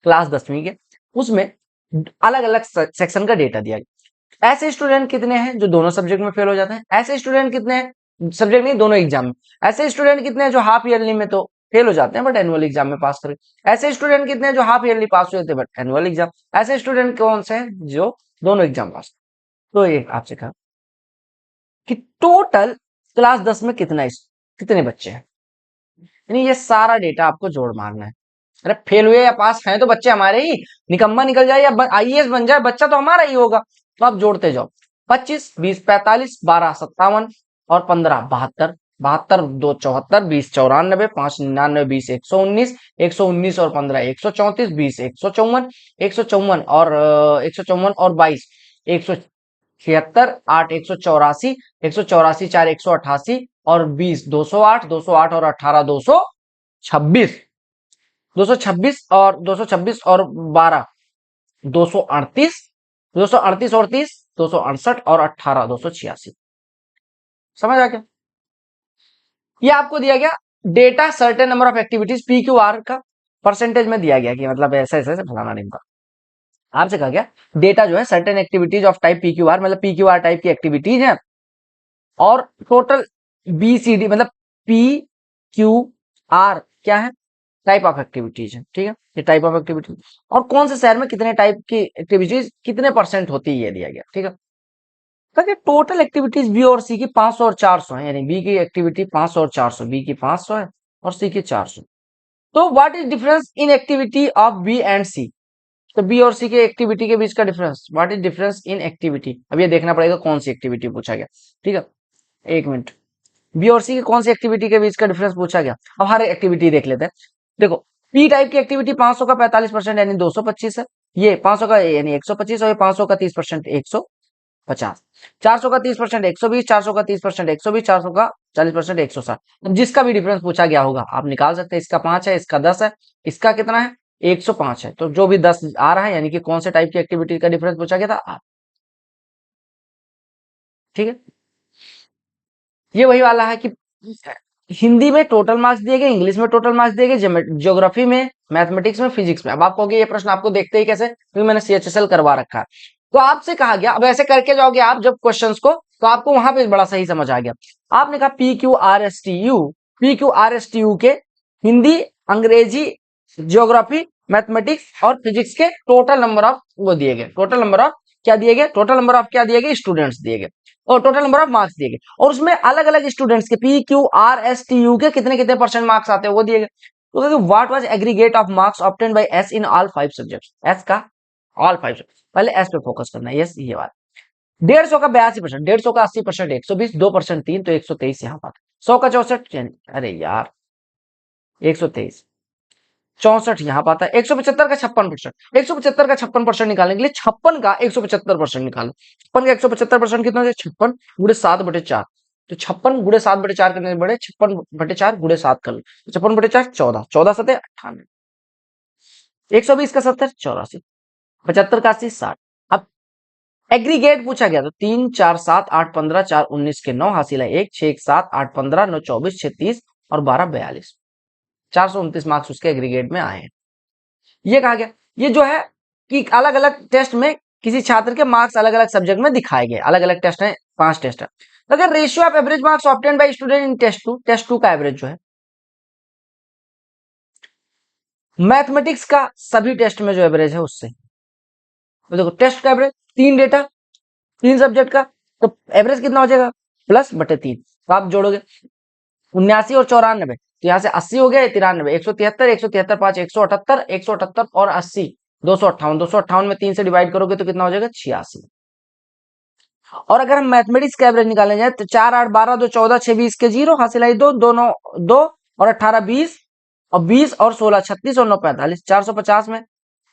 क्लास 10वीं के, उसमें अलग अलग सेक्शन का डेटा दिया गया। ऐसे स्टूडेंट कितने हैं जो दोनों सब्जेक्ट में फेल हो जाते हैं, ऐसे स्टूडेंट कितने हैं, सब्जेक्ट नहीं दोनों एग्जाम में, ऐसे स्टूडेंट कितने हैं जो हाफ ईयरली में तो फेल हो जाते हैं बट एनुअल एग्जाम में पास करें, ऐसे स्टूडेंट कितने हैं जो हाफ ईयरली पास हो जाते हैं बट एनुअल एग्जाम, ऐसे स्टूडेंट कौन से हैं जो दोनों एग्जाम पास। तो ये आपसे कहा कि टोटल क्लास 10 में कितने बच्चे हैं, यानी ये सारा डेटा आपको जोड़ मारना है। अरे फेल हुए या पास हैं तो बच्चे हमारे ही, निकम्मा निकल जाए या आईएएस बन जाए बच्चा तो हमारा ही होगा। तो आप जोड़ते जाओ, 25 20 45 12 57 और 15 72, 72 2 74 20 94 5 99 20 119, 119 और 15 134, 20 154, 154 और 154 और 22 176, 8 184, 184 4 188 और 20 208, 208 और 18 226, 226 और 226 और 12 238, 238 और 30 268 और 18 286। समझ आ गया? ये आपको दिया गया data certain number of activities P Q R का परसेंटेज में दिया गया कि मतलब ऐसे ऐसे फलाना नहीं का। आपसे कहा गया डेटा जो है certain activities of type P Q R, मतलब पी क्यू आर टाइप की एक्टिविटीज है, और टोटल बी सी डी मतलब पी क्यू आर क्या है, टाइप ऑफ एक्टिविटीज है। ठीक है, ये टाइप ऑफ एक्टिविटीज और कौन से शहर में कितने टाइप की एक्टिविटीज कितने परसेंट होती है ये दिया गया। ठीक है, तो टोटल एक्टिविटीज बी और सी की 500 और 400 है, यानी बी की एक्टिविटी 500 और 400, बी की 500 है और सी की 400। तो what is difference in activity of B and C? तो बी और सी के एक्टिविटी के बीच का difference, what is difference in activity. अब ये देखना पड़ेगा कौन सी एक्टिविटी पूछा गया। ठीक है, एक मिनट, बी और सी की कौन सी एक्टिविटी के बीच का डिफरेंस पूछा गया। अब हर एक्टिविटी देख लेते हैं। देखो, पी टाइप की एक्टिविटी 500 का 45% यानी 225 है, ये 500 का यानी 125, और ये 500 का 30% 150, 400 का 30% 120, 400 का 30% 120, 400 का 40% 160। अब जिसका भी डिफरेंस पूछा गया होगा आप निकाल सकते हैं। इसका 5 है, इसका 10 है, इसका कितना है 105 है, तो जो भी 10 आ रहा है यानी कि कौन से टाइप की एक्टिविटी का डिफरेंस पूछा गया था। ठीक है, ये वही वाला है कि हिंदी में टोटल मार्क्स दिए गए, इंग्लिश में टोटल मार्क्स दिए गए, ज्योग्राफी में, मैथमेटिक्स में, फिजिक्स में। अब आप कहोगे ये प्रश्न आपको देखते ही कैसे, क्योंकि मैंने सीएचएसएल करवा रखा है। तो आपसे कहा गया, अब ऐसे करके जाओगे आप जब क्वेश्चंस को, तो आपको वहां पे बड़ा सही समझ आ गया। आपने कहा P Q R S T U, P Q R S T U के हिंदी, अंग्रेजी, ज्योग्राफी, मैथमेटिक्स और फिजिक्स के टोटल नंबर ऑफ वो दिए गए, टोटल नंबर ऑफ क्या दिए गए, टोटल नंबर ऑफ क्या दिए गए, स्टूडेंट्स दिए गए, और टोटल नंबर ऑफ मार्क्स दिए गए, और उसमें अलग अलग स्टूडेंट्स के P Q R S T U के कितने कितने परसेंट मार्क्स आते हैं वो दिए गए। तो what was aggregate of marks obtain by S in all 5 subjects, S का ऑल 5 सब्जेक्ट्स, पहले एस पे फोकस करना है। यस, ये बात 150 का 82%, 150 का 80%, 120, 2% 3, तो 123 यहाँ पर, 100 का 64, अरे यार 123, 64 यहाँ पाता है, 175 का 56%, 175 का 56% निकालने के लिए 56 का 175% निकालो। 56 का 175% कितना है, 56 गुड़े 7/4, तो 56 गुड़े 7/4 करने बड़े 56/4 गुड़े 7 कर लो, 56/4 14, 14 सते 98, 120 का 70 84, 75 का 80 60। अब एग्रीगेट पूछा गया तो 3 4 7 8 15 4 19 के 9 हासिल है 1 6 1 7 8 15 9 24 6 30 और 12 42, 429 मार्क्स उसके एग्रीगेट में आए हैं। ये कहा गया, ये जो है कि अलग अलग टेस्ट में किसी छात्र के मार्क्स अलग अलग सब्जेक्ट में दिखाए गए, अलग अलग टेस्ट है, 5 टेस्ट है। तो अगर ratio of average marks obtain by student in test two का एवरेज जो है, मैथमेटिक्स का सभी टेस्ट में जो एवरेज है उससे, तो देखो टेस्ट का एवरेज 3 डेटा 3 सब्जेक्ट का, तो एवरेज कितना हो जाएगा +/3, तो आप जोड़ोगे 79 और 94, तो यहाँ से 80 हो गया, 93, 173, 173 5 178, 178 और 80 258, 258 में 3 से डिवाइड करोगे तो कितना हो जाएगा 86। और अगर हम मैथमेटिक्स का एवरेज निकालने जाए तो 4 8 12 2 14 6 20 के 0 हासिल आई 2 2 9 2 और 18 20 और 20 और 16 36 और 9 45, 450 में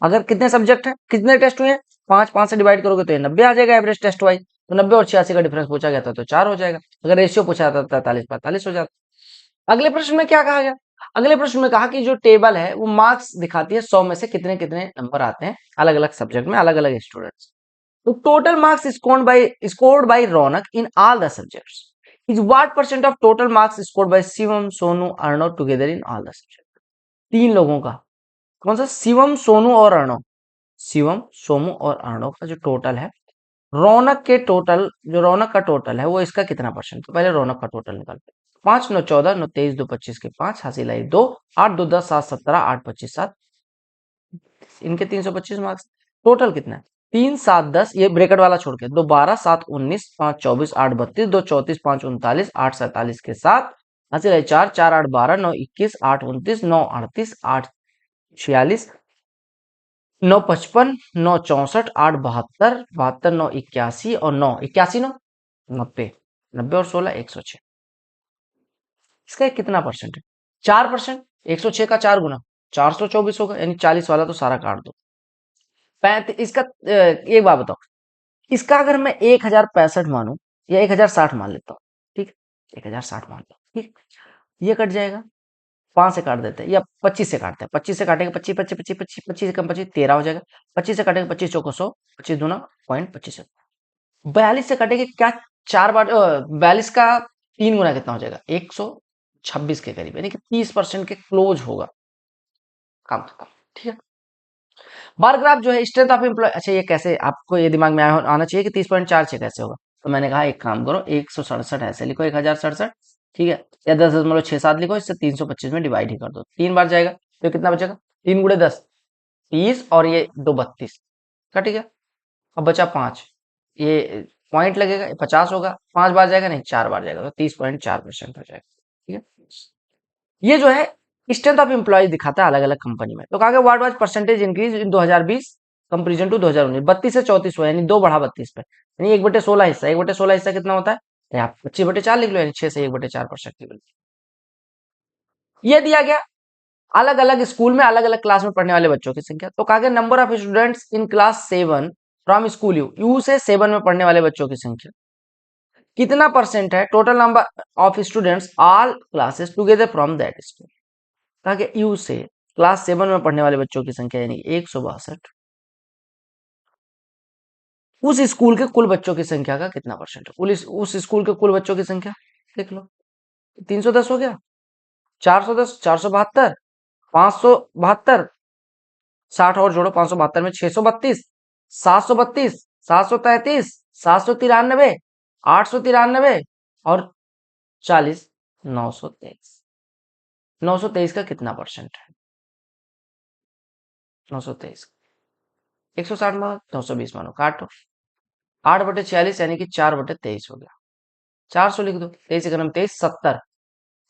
अगर कितने सब्जेक्ट है, कितने टेस्ट हुए हैं 5, 5 से डिवाइड करोगे तो ये 90 आ जाएगा एवरेज टेस्ट वाइज। तो 90 और 86 का डिफरेंस पूछा गया था तो 4 हो जाएगा। अगर रेशियो पूछा था 43 45 हो जाता। अगले प्रश्न में क्या कहा गया, अगले प्रश्न में कहा कि जो टेबल है वो मार्क्स दिखाती है 100 में से कितने कितने नंबर आते हैं अलग अलग सब्जेक्ट में अलग अलग स्टूडेंट्स। तो total marks scored by Raunak in all the subjects is what percent of total marks scored by Shivam Sonu Arnav together in all the subject. 3 लोगों का, कौन सा, शिवम सोनू और अर्णव, शिवम सोमू और अर्णव का जो टोटल है, रौनक के टोटल, जो रौनक का टोटल है वो इसका कितना परसेंट, तो पहले रौनक का टोटल निकालते हैं। 5 9 14 9 23 2 25 के 5 हासिल आई 2 8 2 10 7 17 8 25 7, इनके 325 मार्क्स। टोटल कितना है 3 7 10, ये ब्रैकेट वाला छोड़ के 2 12 7 19 5 24 8 32 2 34 5 39 8 47 के 7 हासिल आई 4 4 8 12 9 21 8 29 9 38 8 46 9 55 9 64 8 72 72 9 81 और 9 81 9 90, 90 और 16 106। इसका कितना परसेंट है 4%, 106 का 4 गुना 424 होगा, यानी 40 वाला तो सारा काट दो। 35 इसका एक बात बताओ, इसका अगर मैं 1065 मानू या 1060 मान लेता हूँ, ठीक, 1060 मान लो, ठीक, ये कट जाएगा 5 से काट देते हैं या 25 से काटते हैं, 25 से काटेंगे 25 25 25 25 25 से कम 25 13 हो जाएगा, 25 से काटेंगे 25 चौको 100, 25 दूना 0.25, 42 से कटेगा क्या? 4 बार 42 का 3 गुना कितना हो जाएगा? 126 के करीब, यानी कि 30% के क्लोज होगा काम खत्म। ठीक है। बार ग्राफ जो है स्ट्रेंथ ऑफ एम्प्लॉय, अच्छा ये कैसे आपको ये दिमाग में आना चाहिए कि 30.4 कैसे होगा? तो मैंने कहा एक काम करो, 167 ऐसे लिखो, 1067, ठीक है, या 10.67 लिखो, इससे 325 में डिवाइड ही कर दो, 3 बार जाएगा तो कितना बचेगा? 3 × 10 30, और ये 2 32 कट गया। अब बचा 5, ये पॉइंट लगेगा, 50 होगा, 5 बार जाएगा नहीं, 4 बार जाएगा, तो 30.4% हो जाएगा। ठीक है। ये जो है स्ट्रेंथ ऑफ एम्प्लॉय दिखाता है अलग अलग कंपनी में। तो कहा गया what was percentage increase in 2020 comparison to 2019, 32 से 34 हुआ, यानी 2 बढ़ा 32 पे, यानी 1/16 हिस्सा, 1/16 हिस्सा कितना होता है? तो आप 25/4 लिख लो, यानी 6 से 1/4% की वैल्यू। ये दिया गया अलग अलग स्कूल में अलग अलग क्लास में पढ़ने वाले बच्चों की संख्या। तो कहा गया number of students in class 7 from school you, you से 7 में पढ़ने वाले बच्चों की संख्या कितना परसेंट है total number of students all classes together from that school. कहा गया यू से क्लास 7 में पढ़ने वाले बच्चों की संख्या यानी 162, उस स्कूल के कुल बच्चों की संख्या का कितना परसेंट है? उस स्कूल के कुल बच्चों की संख्या देख लो, 310 हो गया, 410, 472, 572, 60 और जोड़ो, 572 में 632, 732, 733, 793, 893 और 40, 923। 923 का कितना परसेंट है? 923 160 मानो, 920 मानो, काटो, 8/46 यानी कि 4/23 हो गया। 400 लिख दो, 23 × 70,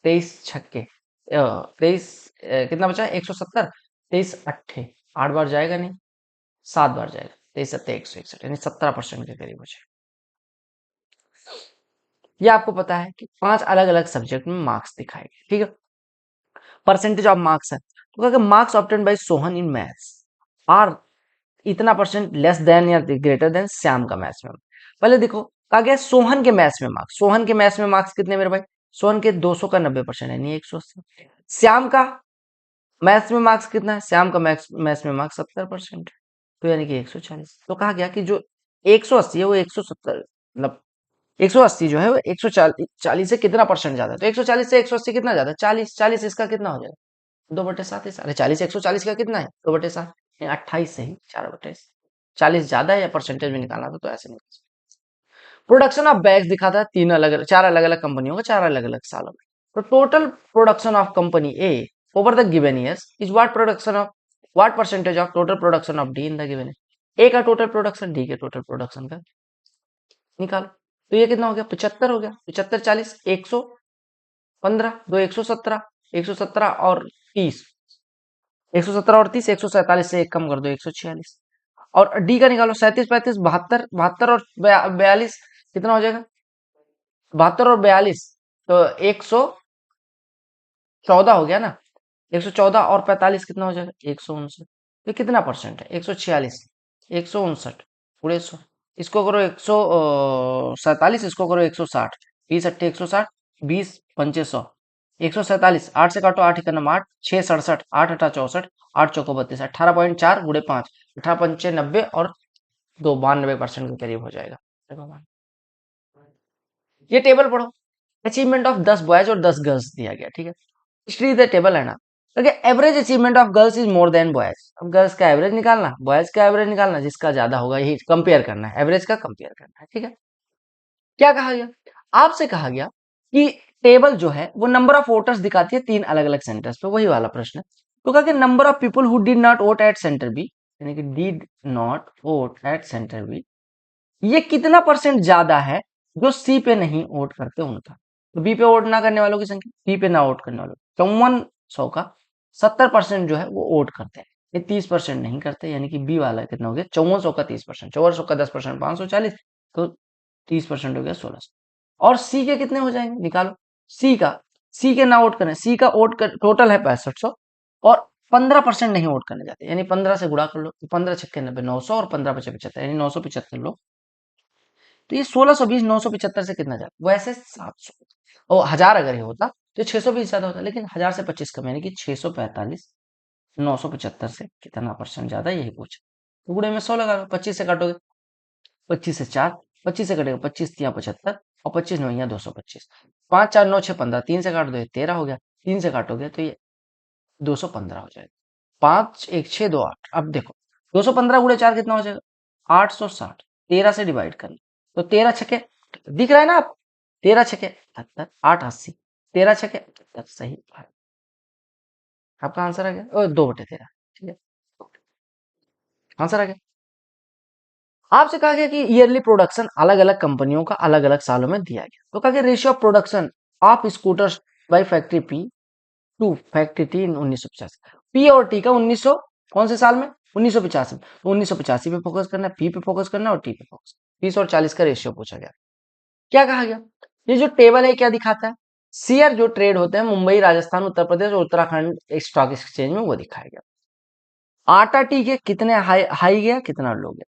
23 छक्के 23, कितना बचा? 170, 23 अट्ठे, 8 बार जाएगा नहीं, 7 बार जाएगा, 23 × 7 = 161, यानी 17% के करीब बचे। ये आपको पता है कि 5 अलग अलग सब्जेक्ट में मार्क्स दिखाए गए। ठीक है, परसेंटेज ऑफ मार्क्स है, तो क्या marks obtain by Sohan in maths are इतना परसेंट लेस देन या ग्रेटर देन श्याम का मैथ्स में। पहले देखो, कहा गया सोहन के मैथ्स में मार्क्स, सोहन के मैथ्स में मार्क्स कितने मेरे भाई? सोहन के 200 का 90% है, नहीं 180। श्याम का मैथ्स में मार्क्स कितना है? श्याम का मैथ्स में मार्क्स 70% है, तो यानी कि 140। तो कहा गया कि जो 180 है वो 170, मतलब 180 जो है वो 140 से कितना परसेंट ज्यादा है? तो 140 से 180 कितना ज्यादा है? 40, 40 इसका कितना हो जाएगा? 2/7। अरे 40 140 का कितना है? 2/7, 28 से ही 4/7। 40 ज्यादा है या परसेंटेज में निकालना था तो ऐसे निकाल। प्रोडक्शन ऑफ बैग्स दिखाता है 4 अलग अलग कंपनियों का 4 अलग अलग सालों में। तो total production of company A over the given years is what percentage of total production of D in the given year. A का टोटल प्रोडक्शन डी के टोटल प्रोडक्शन का निकालो। तो ये कितना हो गया? 75 हो गया। 75 40 115, 2 117, 117 और 30, 117 और 30, 147 से एक कम कर दो, 146। और डी का निकालो, 37 35 72, 72 और 42 कितना हो जाएगा? 72 और 42 तो 114 हो गया ना। 114 और 45 कितना हो जाएगा? 159। ये कितना परसेंट है? 146, 159 पूरे 100, इसको करो 147, इसको करो 160, 20 × 8 160, 20 × 5 100, 147, 8 से काटो, 8 × 9 8, 6 67, 8 × 8 64, 8 × 4 32, 18.4 × 5, 18 × 5 90 और 2 92% के करीब हो जाएगा। ये टेबल पढ़ो, अचीवमेंट ऑफ 10 बॉयज और 10 गर्ल्स दिया गया। ठीक है, हिस्ट्री द टेबल है ना। Average achievement of girls is more than boys. अब गर्ल्स का एवरेज निकालना, बॉयज का एवरेज निकालना, जिसका ज्यादा होगा यही कंपेयर करना है, एवरेज का कंपेयर करना है। ठीक है, क्या कहा गया? आपसे कहा गया कि टेबल जो है वो नंबर ऑफ वोटर्स दिखाती है 3 अलग अलग सेंटर्स पे, वही वाला प्रश्न है। तो कहा कि number of people who did not vote at centre B, यानी कि did not vote at centre B, ये कितना परसेंट ज्यादा है जो सी पे नहीं वोट करते उनका। तो बी पे वोट ना करने वालों की संख्या, बी पे ना वोट करने वालों, 5400 का 70% जो है वो वोट करते हैं, ये 30% नहीं करते, यानी कि बी वाला कितना हो गया? 5400 का 30%, 5400 का 10% 540, तो 30% हो गया 1600। और सी के कितने हो जाएंगे निकालो। सी के ना वोट करें, सी का वोट कर टोटल है 6500 और 15% नहीं वोट करने जाते, यानी 15 से गुणा कर लो, 15 छक्के 90, 900 और 15 पचे 75, यानी 975 लोग। तो ये 1620 975 से कितना ज्यादा? वैसे 700 और 1000 अगर ये होता तो 620 ज्यादा होता, लेकिन 1000 से 25 कम, यानी कि 645 975 से कितना परसेंट ज्यादा, यही पूछा। तो गुणे में 100 लगा लो, 25 से काटोगे, 25 से 4, 25 से कटेगा 25 तिया 75 और 25 9 यहाँ 225। 5 4 9 6 15 3 से काट दो 13 हो गया। 3 से काटोगे तो ये 215 हो जाएगा। 5 1 6 2 8। अब देखो 215 गुणे 4 कितना हो जाएगा 860। 13 से डिवाइड करना तो 13 छके दिख रहा है ना आप 13 छके 78 8 80 13 छके 78 सही है। आपका आंसर आ गया 2/13। ठीक है आंसर आ गया। आपसे कहा गया कि ईयरली प्रोडक्शन अलग अलग कंपनियों का अलग अलग सालों में दिया गया तो कहा गया ratio of production of scooters by factory P to factory T in 1985। P और टी का 1900 कौन से साल में 1985 में। तो 1985 पे फोकस करना है पी पे फोकस करना है और टी पे फोकस 30 और 40 का रेशियो पूछा गया। क्या कहा गया ये जो टेबल है क्या दिखाता है शेयर जो ट्रेड होते हैं मुंबई राजस्थान उत्तर प्रदेश और उत्तराखंड स्टॉक एक्सचेंज में वो दिखाया गया। आटा टी के कितने हाई हाई गया कितना लो गया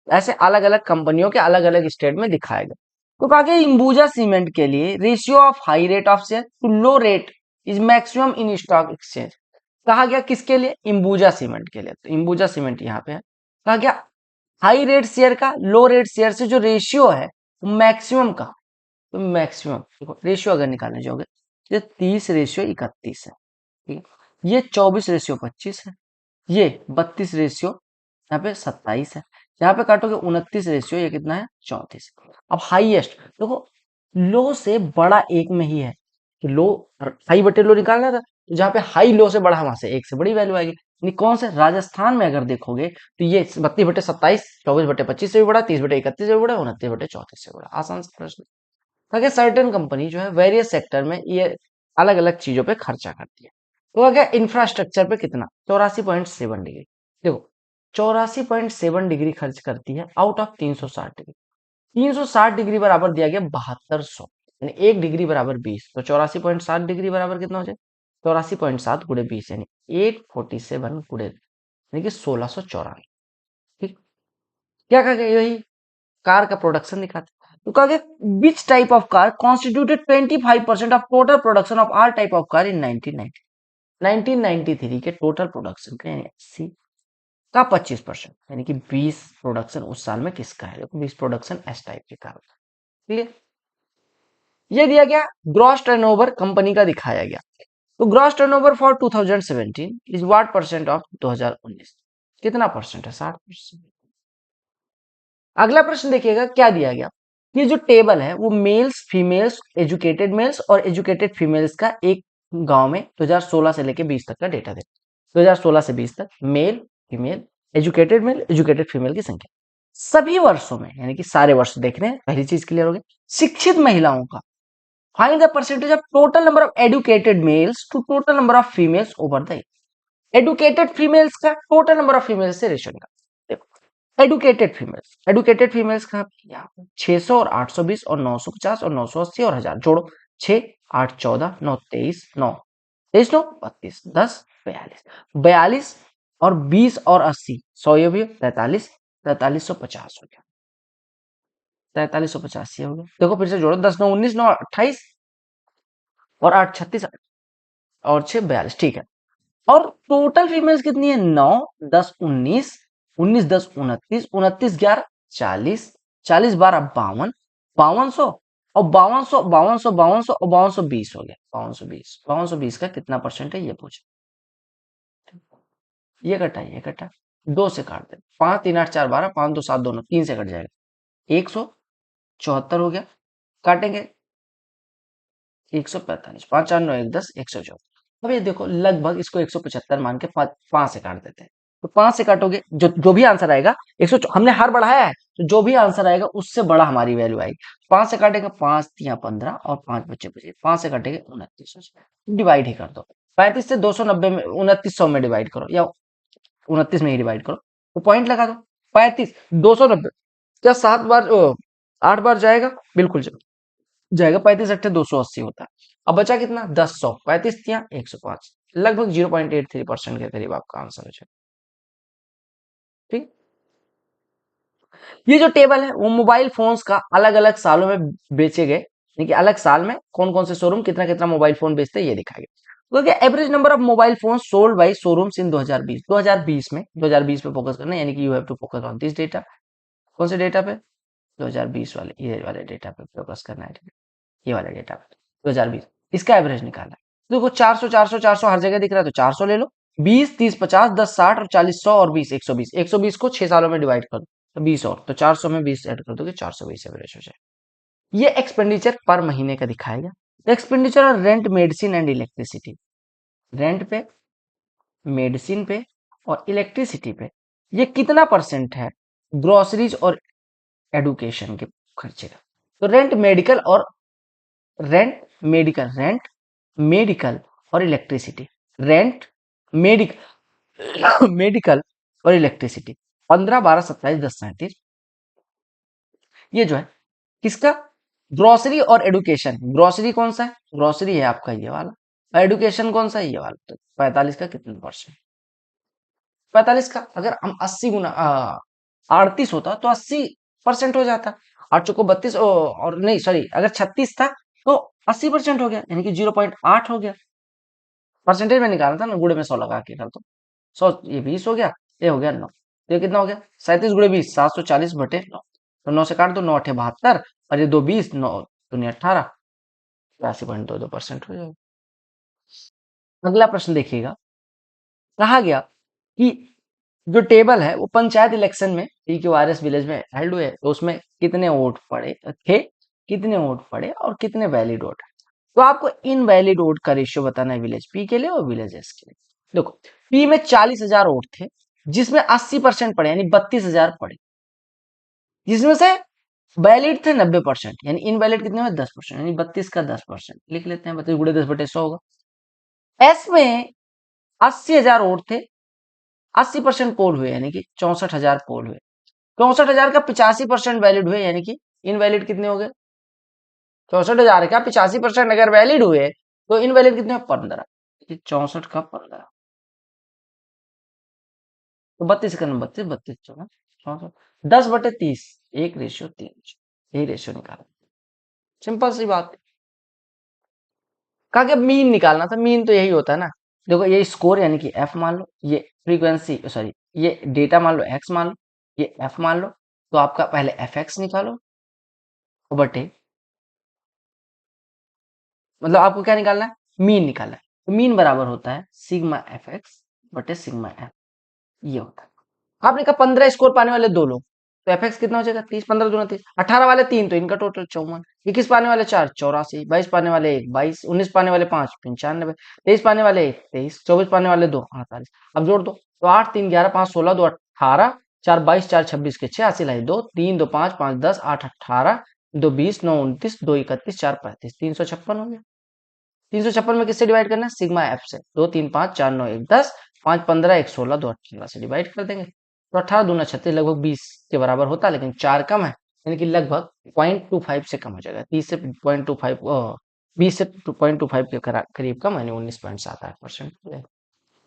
ऐसे अलग अलग कंपनियों के अलग अलग स्टेट में दिखाया गया। तो कहा गया अंबुजा सीमेंट के लिए ratio of high rate of share to low rate is maximum in stock exchange. कहा गया किसके लिए अंबुजा सीमेंट के लिए। तो अंबुजा सीमेंट यहाँ पे है। कहा गया हाई रेट शेयर का लो रेट शेयर से जो रेशियो है मैक्सिमम का। तो मैक्सिमम देखो रेशियो अगर निकालने जाओगे ये 30 रेशियो 31 है। ठीक है ये 24 रेशियो 25 है। ये 32 रेशियो यहाँ पे 27 है। यहाँ पे काटोगे 29 रेशियो ये कितना है 34। अब हाईएस्ट देखो लो से बड़ा एक में ही है कि लो हाई बटे लो निकालना था तो जहाँ पे हाई लो से बड़ा है वहां से एक से बड़ी वैल्यू आएगी यानी कौन से राजस्थान में अगर देखोगे तो ये 32/27 24/25 से भी बड़ा 30/31 से भी बड़ा 29/34 से बड़ा। आसान सा प्रश्न। ताकि सर्टेन कंपनी जो है वेरियस सेक्टर में ये अलग अलग चीजों पे खर्चा करती है। तो अगर इंफ्रास्ट्रक्चर पे कितना 84.7 डिग्री देखो 84.7 डिग्री खर्च करती है आउट ऑफ 360 डिग्री। 360 डिग्री बराबर दिया गया 7200 यानी 1 डिग्री बराबर 20 तो 84.7 डिग्री बराबर कितना हो जाए 84.7 गुणे 20 यानी 847 गुणे यानी कि 1694। ठीक क्या कहा गया यही कार का प्रोडक्शन दिखाते हैं। तो कहा गया which type of car constituted 25% of total production of all type of car in 1993 के टोटल प्रोडक्शन का यानी 80 का 25% यानी कि 20 प्रोडक्शन उस साल में किसका है देखो 20 प्रोडक्शन एस टाइप की कार। क्लियर ये दिया गया ग्रॉस टर्नओवर कंपनी का दिखाया गया। तो gross turnover for 2017 is what percent of 2019 कितना परसेंट है 60%। अगला प्रश्न देखिएगा क्या दिया गया ये जो टेबल है वो मेल्स फीमेल्स एजुकेटेड मेल्स और एजुकेटेड फीमेल्स का एक गांव में 2016 से लेके 20 तक का डेटा दे 2016 से 20 तक मेल मेल एजुकेटेड फीमेल की संख्या सभी वर्षों में यानी कि सारे वर्ष देख रहे हैं पहली चीज क्लियर हो गई। शिक्षित महिलाओं का find the percentage of total number of educated males to total number of females over the educated females का टोटल नंबर ऑफ फीमेल्स से रेशियो निकाल देखो एडुकेटेड फीमेल्स का 600 और 820 और 950 और 980 और 1000 जोड़ो 6 8 14 9 23 9 23 9 32 10 42 42 और 20 और 80 100 ये भी 43 4350 हो गया 4350 हो गया। देखो फिर से जोड़ो 10 9 19 9 28 और 8 36 और 6 42 ठीक है। और टोटल फीमेल्स कितनी है 9 10 19 19 10 29 29 11 40 40 12 52 5200 और 5200 5200 5200 और 5220 हो गया 5220 का कितना परसेंट है ये पूछा। ये कटा 2 से काट दे 5 3 8 4 12 5 2 7 दोनों 3 से कट जाएगा 174 हो गया काटेंगे 145 5 4 9 1 10 114। अब ये देखो लगभग इसको 175 मान के 5 से काट देते हैं तो 5 से काटोगे जो जो भी आंसर आएगा 100 हमने हर बढ़ाया है तो जो भी आंसर आएगा उससे बड़ा हमारी वैल्यू आएगी। 5 से काटेंगे 5 3 15 और 5 बचे बचे 5 से काटेंगे 2900 डिवाइड ही कर दो 35 से 290 में 2900 में डिवाइड करो या 29 में ही डिवाइड करो तो पॉइंट लगा दो 35 290 क्या 7 बार 8 बार जाएगा बिल्कुल जाएगा 35 अट्ठे 280 होता है। अब बचा कितना 10 35 या 105 लगभग 0.83% के करीब आपका आंसर हो जाएगा। ठीक ये जो टेबल है वो मोबाइल फोन्स का अलग अलग सालों में बेचे गए यानी कि अलग साल में कौन कौन से शोरूम कितना कितना मोबाइल फोन बेचते हैं ये दिखाएगा। तो average number of mobile phone sold by showrooms in 2020 में 2020 पे फोकस करना यानी कि you have to focus on this data. कौन से डेटा पे 2020 वाले, ये वाले डेटा पे फोकस करना है, ठीक है, ये वाले डेटा पे 2020, इसका एवरेज निकालना है। देखो 400 400 400 हर जगह दिख रहा है, तो 400 ले लो। 20 30 50 10 60 और 40 100 और 20 120, 120 को 6 सालों में डिवाइड कर दो तो 20 और, तो 400 में 20 ऐड कर दोगे, 420 एवरेज हो जाए। ये एक्सपेंडिचर पर महीने का दिखाएगा। एक्सपेंडिचर और rent, medicine and electricity, rent पे, मेडिसिन पे और इलेक्ट्रिसिटी पे ये कितना परसेंट है ग्रोसरीज और एडुकेशन के खर्चे का। तो रेंट मेडिकल और इलेक्ट्रिसिटी, रेंट मेडिकल मेडिकल और इलेक्ट्रिसिटी 15 12 27 10 37, ये जो है किसका, ग्रोसरी और एडुकेशन। ग्रोसरी कौन सा है, ग्रोसरी है आपका ये वाला, और एडुकेशन कौन सा है, ये वाला। तो 45 का कितना परसेंट, 45 का अगर हम 80 गुना 38 होता तो 80% हो जाता, आठ चौको 32 और नहीं सॉरी, अगर 36 था तो 80% हो गया, यानी कि 0.8 हो गया। परसेंटेज में निकालना था ना, गुणे में 100 लगा के कर दो, 100 ये 20 हो गया, ये हो गया 9, तो ये कितना हो गया 37 गुणे 20 740 बटे 9, तो 9 से काट दो, 9 8 72 और ये 2 20 9 दूनी 18, 82.22% हो जाएगा। अगला प्रश्न देखिएगा, कहा गया कि जो टेबल है वो पंचायत इलेक्शन में PQRS विलेज में हेल्ड हुए, तो उसमें कितने वोट पड़े थे, कितने वोट पड़े और कितने वैलिड वोट। तो आपको इनवैलिड वोट का रेशियो बताना है विलेज पी के लिए और विलेज एस के लिए। देखो पी में 40,000 वोट थे, जिसमें 80% पड़े यानी 32,000 पड़े, जिसमें से वैलिड थे 90%, यानी इनवैलिड कितने में 10%, यानी 32 का 10% लिख लेते हैं, 32 गुणे 10 बटे 100 होगा। एस में 80,000 वोट थे, 80% पोल हुए यानी कि 64,000 पोल हुए, 64,000 का 85% वैलिड हुए, यानी कि इनवैलिड कितने हो गए, 64,000 का 85% अगर वैलिड हुए तो इनवैलिड कितने 15, 64 का 15, तो 32 का 32 32 64 10 बटे 30, 1:3, यही रेशियो निकाला, सिंपल सी बात। कहा कि मीन निकालना था, मीन तो यही होता है ना, देखो ये स्कोर यानी कि एफ मान लो, ये फ्रीक्वेंसी सॉरी ये डेटा मान लो एक्स मान लो, ये एफ मान लो, तो आपका पहले एफ एक्स निकालो बटे, मतलब आपको क्या निकालना है, मीन निकालना है, तो मीन बराबर होता है सिग्मा एफ एक्स बटे सिग्मा एफ, ये होता है। आपने कहा 15 स्कोर पाने वाले दो लोग, तो एफ एक्स कितना हो जाएगा 30, 15 दूना 30, 18 वाले 3 तो इनका टोटल 54, 21 पाने वाले 4 84, 22 पाने वाले 1 22, 19 पाने वाले 5 95, 23 पाने वाले 1 23, 24 पाने वाले 2 48, अब जोड़ दो, तो 8 3 11 5 16 2 18, 4 22 4 26 के 86 लाई 2 3 2 5 5 10 8 18 2 20 9 29 2 31 4 35, 356 हो गया। 356 में किससे डिवाइड करना है, सिग्मा एफ से, 2 3 5 4 9 1 10 5 15 1 16 2 18 से डिवाइड कर देंगे, तो 18 दूना 36 लगभग 20 के बराबर होता है, लेकिन 4 कम है, यानी कि लगभग 0.25 से कम हो जाएगा, 30 से 0.25 20 से 0.25 के करीब कम, यानी 19.78% हो जाएगा।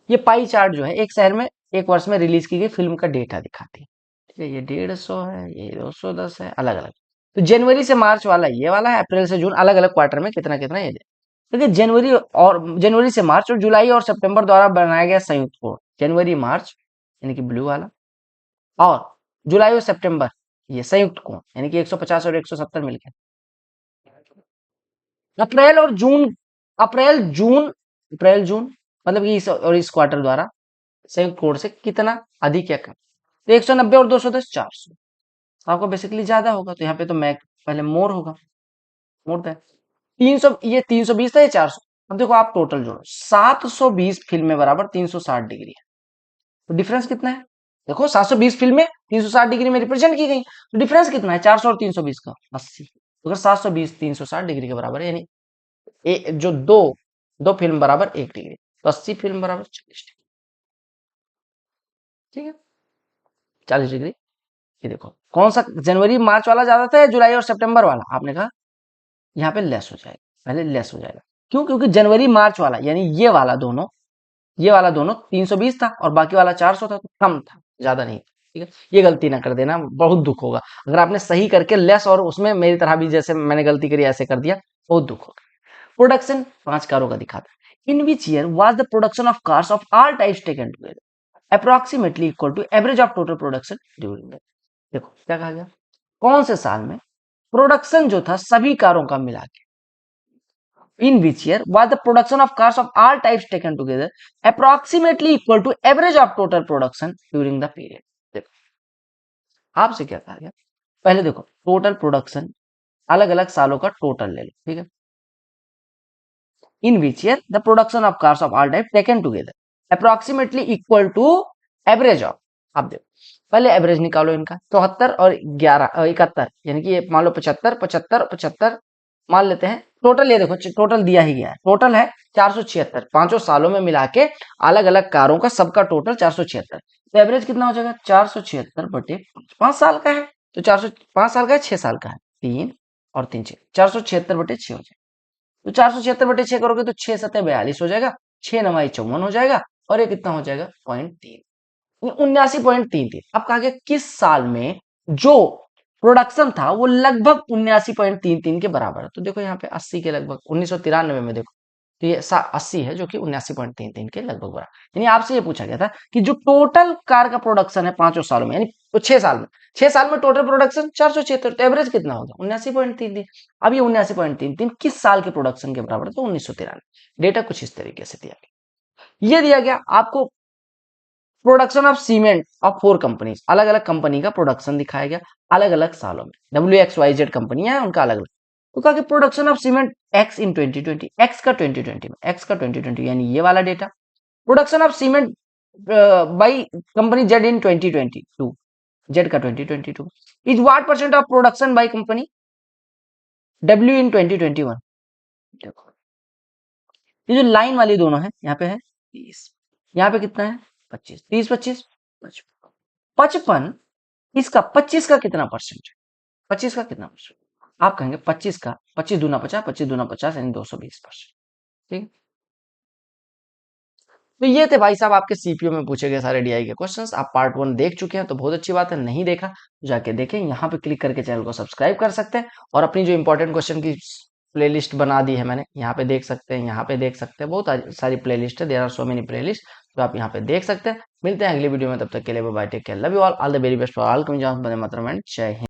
ये पाई चार्ट जो है एक शहर में एक वर्ष में रिलीज की गई फिल्म का डेटा दिखाती है, ठीक है, ये 150 है, ये 210 है, अलग अलग। तो जनवरी से मार्च वाला ये वाला है, अप्रैल से जून अलग अलग क्वार्टर में कितना कितना ये, देखिए जनवरी से मार्च और जुलाई और सितंबर द्वारा बनाया गया संयुक्त कोण, जनवरी मार्च यानी कि ब्लू वाला, और जुलाई और सितंबर ये संयुक्त कोण यानी कि 150 और 170 मिलकर, अप्रैल और जून, अप्रैल जून अप्रैल जून मतलब कि इस क्वार्टर द्वारा संयुक्त कोण से कितना अधिक या कम, तो 190 और 210 400, आपको बेसिकली ज्यादा होगा, तो यहाँ पे तो मैक पहले मोर होगा, मोर था 300, ये 320 था, ये 400। अब देखो आप टोटल जोड़ो, 720 फिल्में बराबर 360 डिग्री है, तो डिफरेंस कितना है, देखो 720 फिल्में 360 डिग्री में रिप्रेजेंट की गई, तो डिफरेंस कितना है 400 और 320 का 80, तो अगर 720 360 डिग्री के बराबर है, यानी जो दो दो फिल्म बराबर 1 डिग्री, तो 80 फिल्म बराबर 40 डिग्री, ठीक है 40 डिग्री। ये देखो कौन सा जनवरी मार्च वाला ज्यादा था या जुलाई और सितंबर वाला, आपने कहा यहाँ पे लेस हो जाएगा, पहले लेस हो जाएगा, क्यों, क्योंकि जनवरी मार्च वाला यानी ये वाला दोनों 320 था और बाकी वाला 400 था, तो कम था, ज्यादा नहीं, ठीक है, ये गलती ना कर देना, बहुत दुख होगा अगर आपने सही करके लेस और उसमें मेरी तरह भी जैसे मैंने गलती करी ऐसे कर दिया, बहुत दुख होगा। प्रोडक्शन 5 कारों का दिखाता है, in which year was the production of cars of all types taken together approximately equal to average of total production during the, देखो क्या कहा गया, कौन से साल में प्रोडक्शन जो था सभी कारों का मिला के, in which year was the production of cars of all types taken together approximately equal to average of total production during the period। देखो आपसे क्या कहा गया, पहले देखो टोटल प्रोडक्शन अलग अलग सालों का टोटल ले लो, ठीक है। In which year the production of cars of all type taken together approximately equal to average of. अब देखो पहले एवरेज निकालो इनका, 74 और 71, यानी कि ये मान लो 75 75 75 मान लेते हैं। टोटल ये देखो टोटल दिया ही गया है, टोटल है 476, पांचों सालों में मिला के अलग अलग कारों का सबका टोटल 476। तो एवरेज कितना हो जाएगा, 476 बटे 5 साल का है, तो 5 साल का है, 6 साल का है, 3 और 3 6, 476 बटे 6 हो जाएगा। तो 476 बटे 6 करोगे तो 6 7 42 हो जाएगा, 6 9 54 हो जाएगा, और ये कितना हो जाएगा 0.3, 79.33। अब कहा गया किस साल में जो प्रोडक्शन था वो लगभग 79.33 के बराबर है। तो देखो यहाँ पे 80 के लगभग, 1993 में देखो तो ये 80 है जो कि 79.33 के लगभग बराबर। यानी आपसे ये पूछा गया था कि जो टोटल कार का प्रोडक्शन है पांचों सालों में, यानी तो 6 साल में टोटल प्रोडक्शन 476, तो एवरेज कितना होगा 79.33। अब ये 79.33 किस साल के प्रोडक्शन के बराबर है, तो 1993। डेटा कुछ इस तरीके से दिया गया। ये दिया गया आपको production of cement of 4 companies, अलग अलग कंपनी का प्रोडक्शन दिखाया गया अलग अलग सालों में, WXYZ कंपनियां हैं उनका अलग अलग। तो कहा कि production of cement X in 2020, X का 2020 में, एक्स का 2020 यानी ये वाला data. Production of cement by company Z in 2022, Z का 2022 is what percent of production by company W in 2021। देखो ये जो लाइन वाली दोनों है, यहाँ पे है 30, यहाँ पे कितना है 25, 30 25 55, इसका 25 का कितना परसेंट है, 25 का कितना परसेंट, आप कहेंगे 25 का 25 दूना 50, 25 दूना 50 यानी 220%। ठीक है, तो ये थे भाई साहब आपके सीपीओ में पूछे गए सारे डीआई के क्वेश्चंस। आप पार्ट 1 देख चुके हैं तो बहुत अच्छी बात है, नहीं देखा तो जाके देखें, यहाँ पे क्लिक करके चैनल को सब्सक्राइब कर सकते हैं, और अपनी जो इंपॉर्टेंट क्वेश्चन की प्लेलिस्ट बना दी है मैंने, यहाँ पे देख सकते हैं, यहाँ पे देख सकते हैं, बहुत सारी प्लेलिस्ट है, there are so many playlist, तो आप यहाँ पे देख सकते हैं। मिलते हैं अगली वीडियो में, तब तक के लिए bye, take care, love you all the very best for all, वंदे मातरम एंड जय हिंद।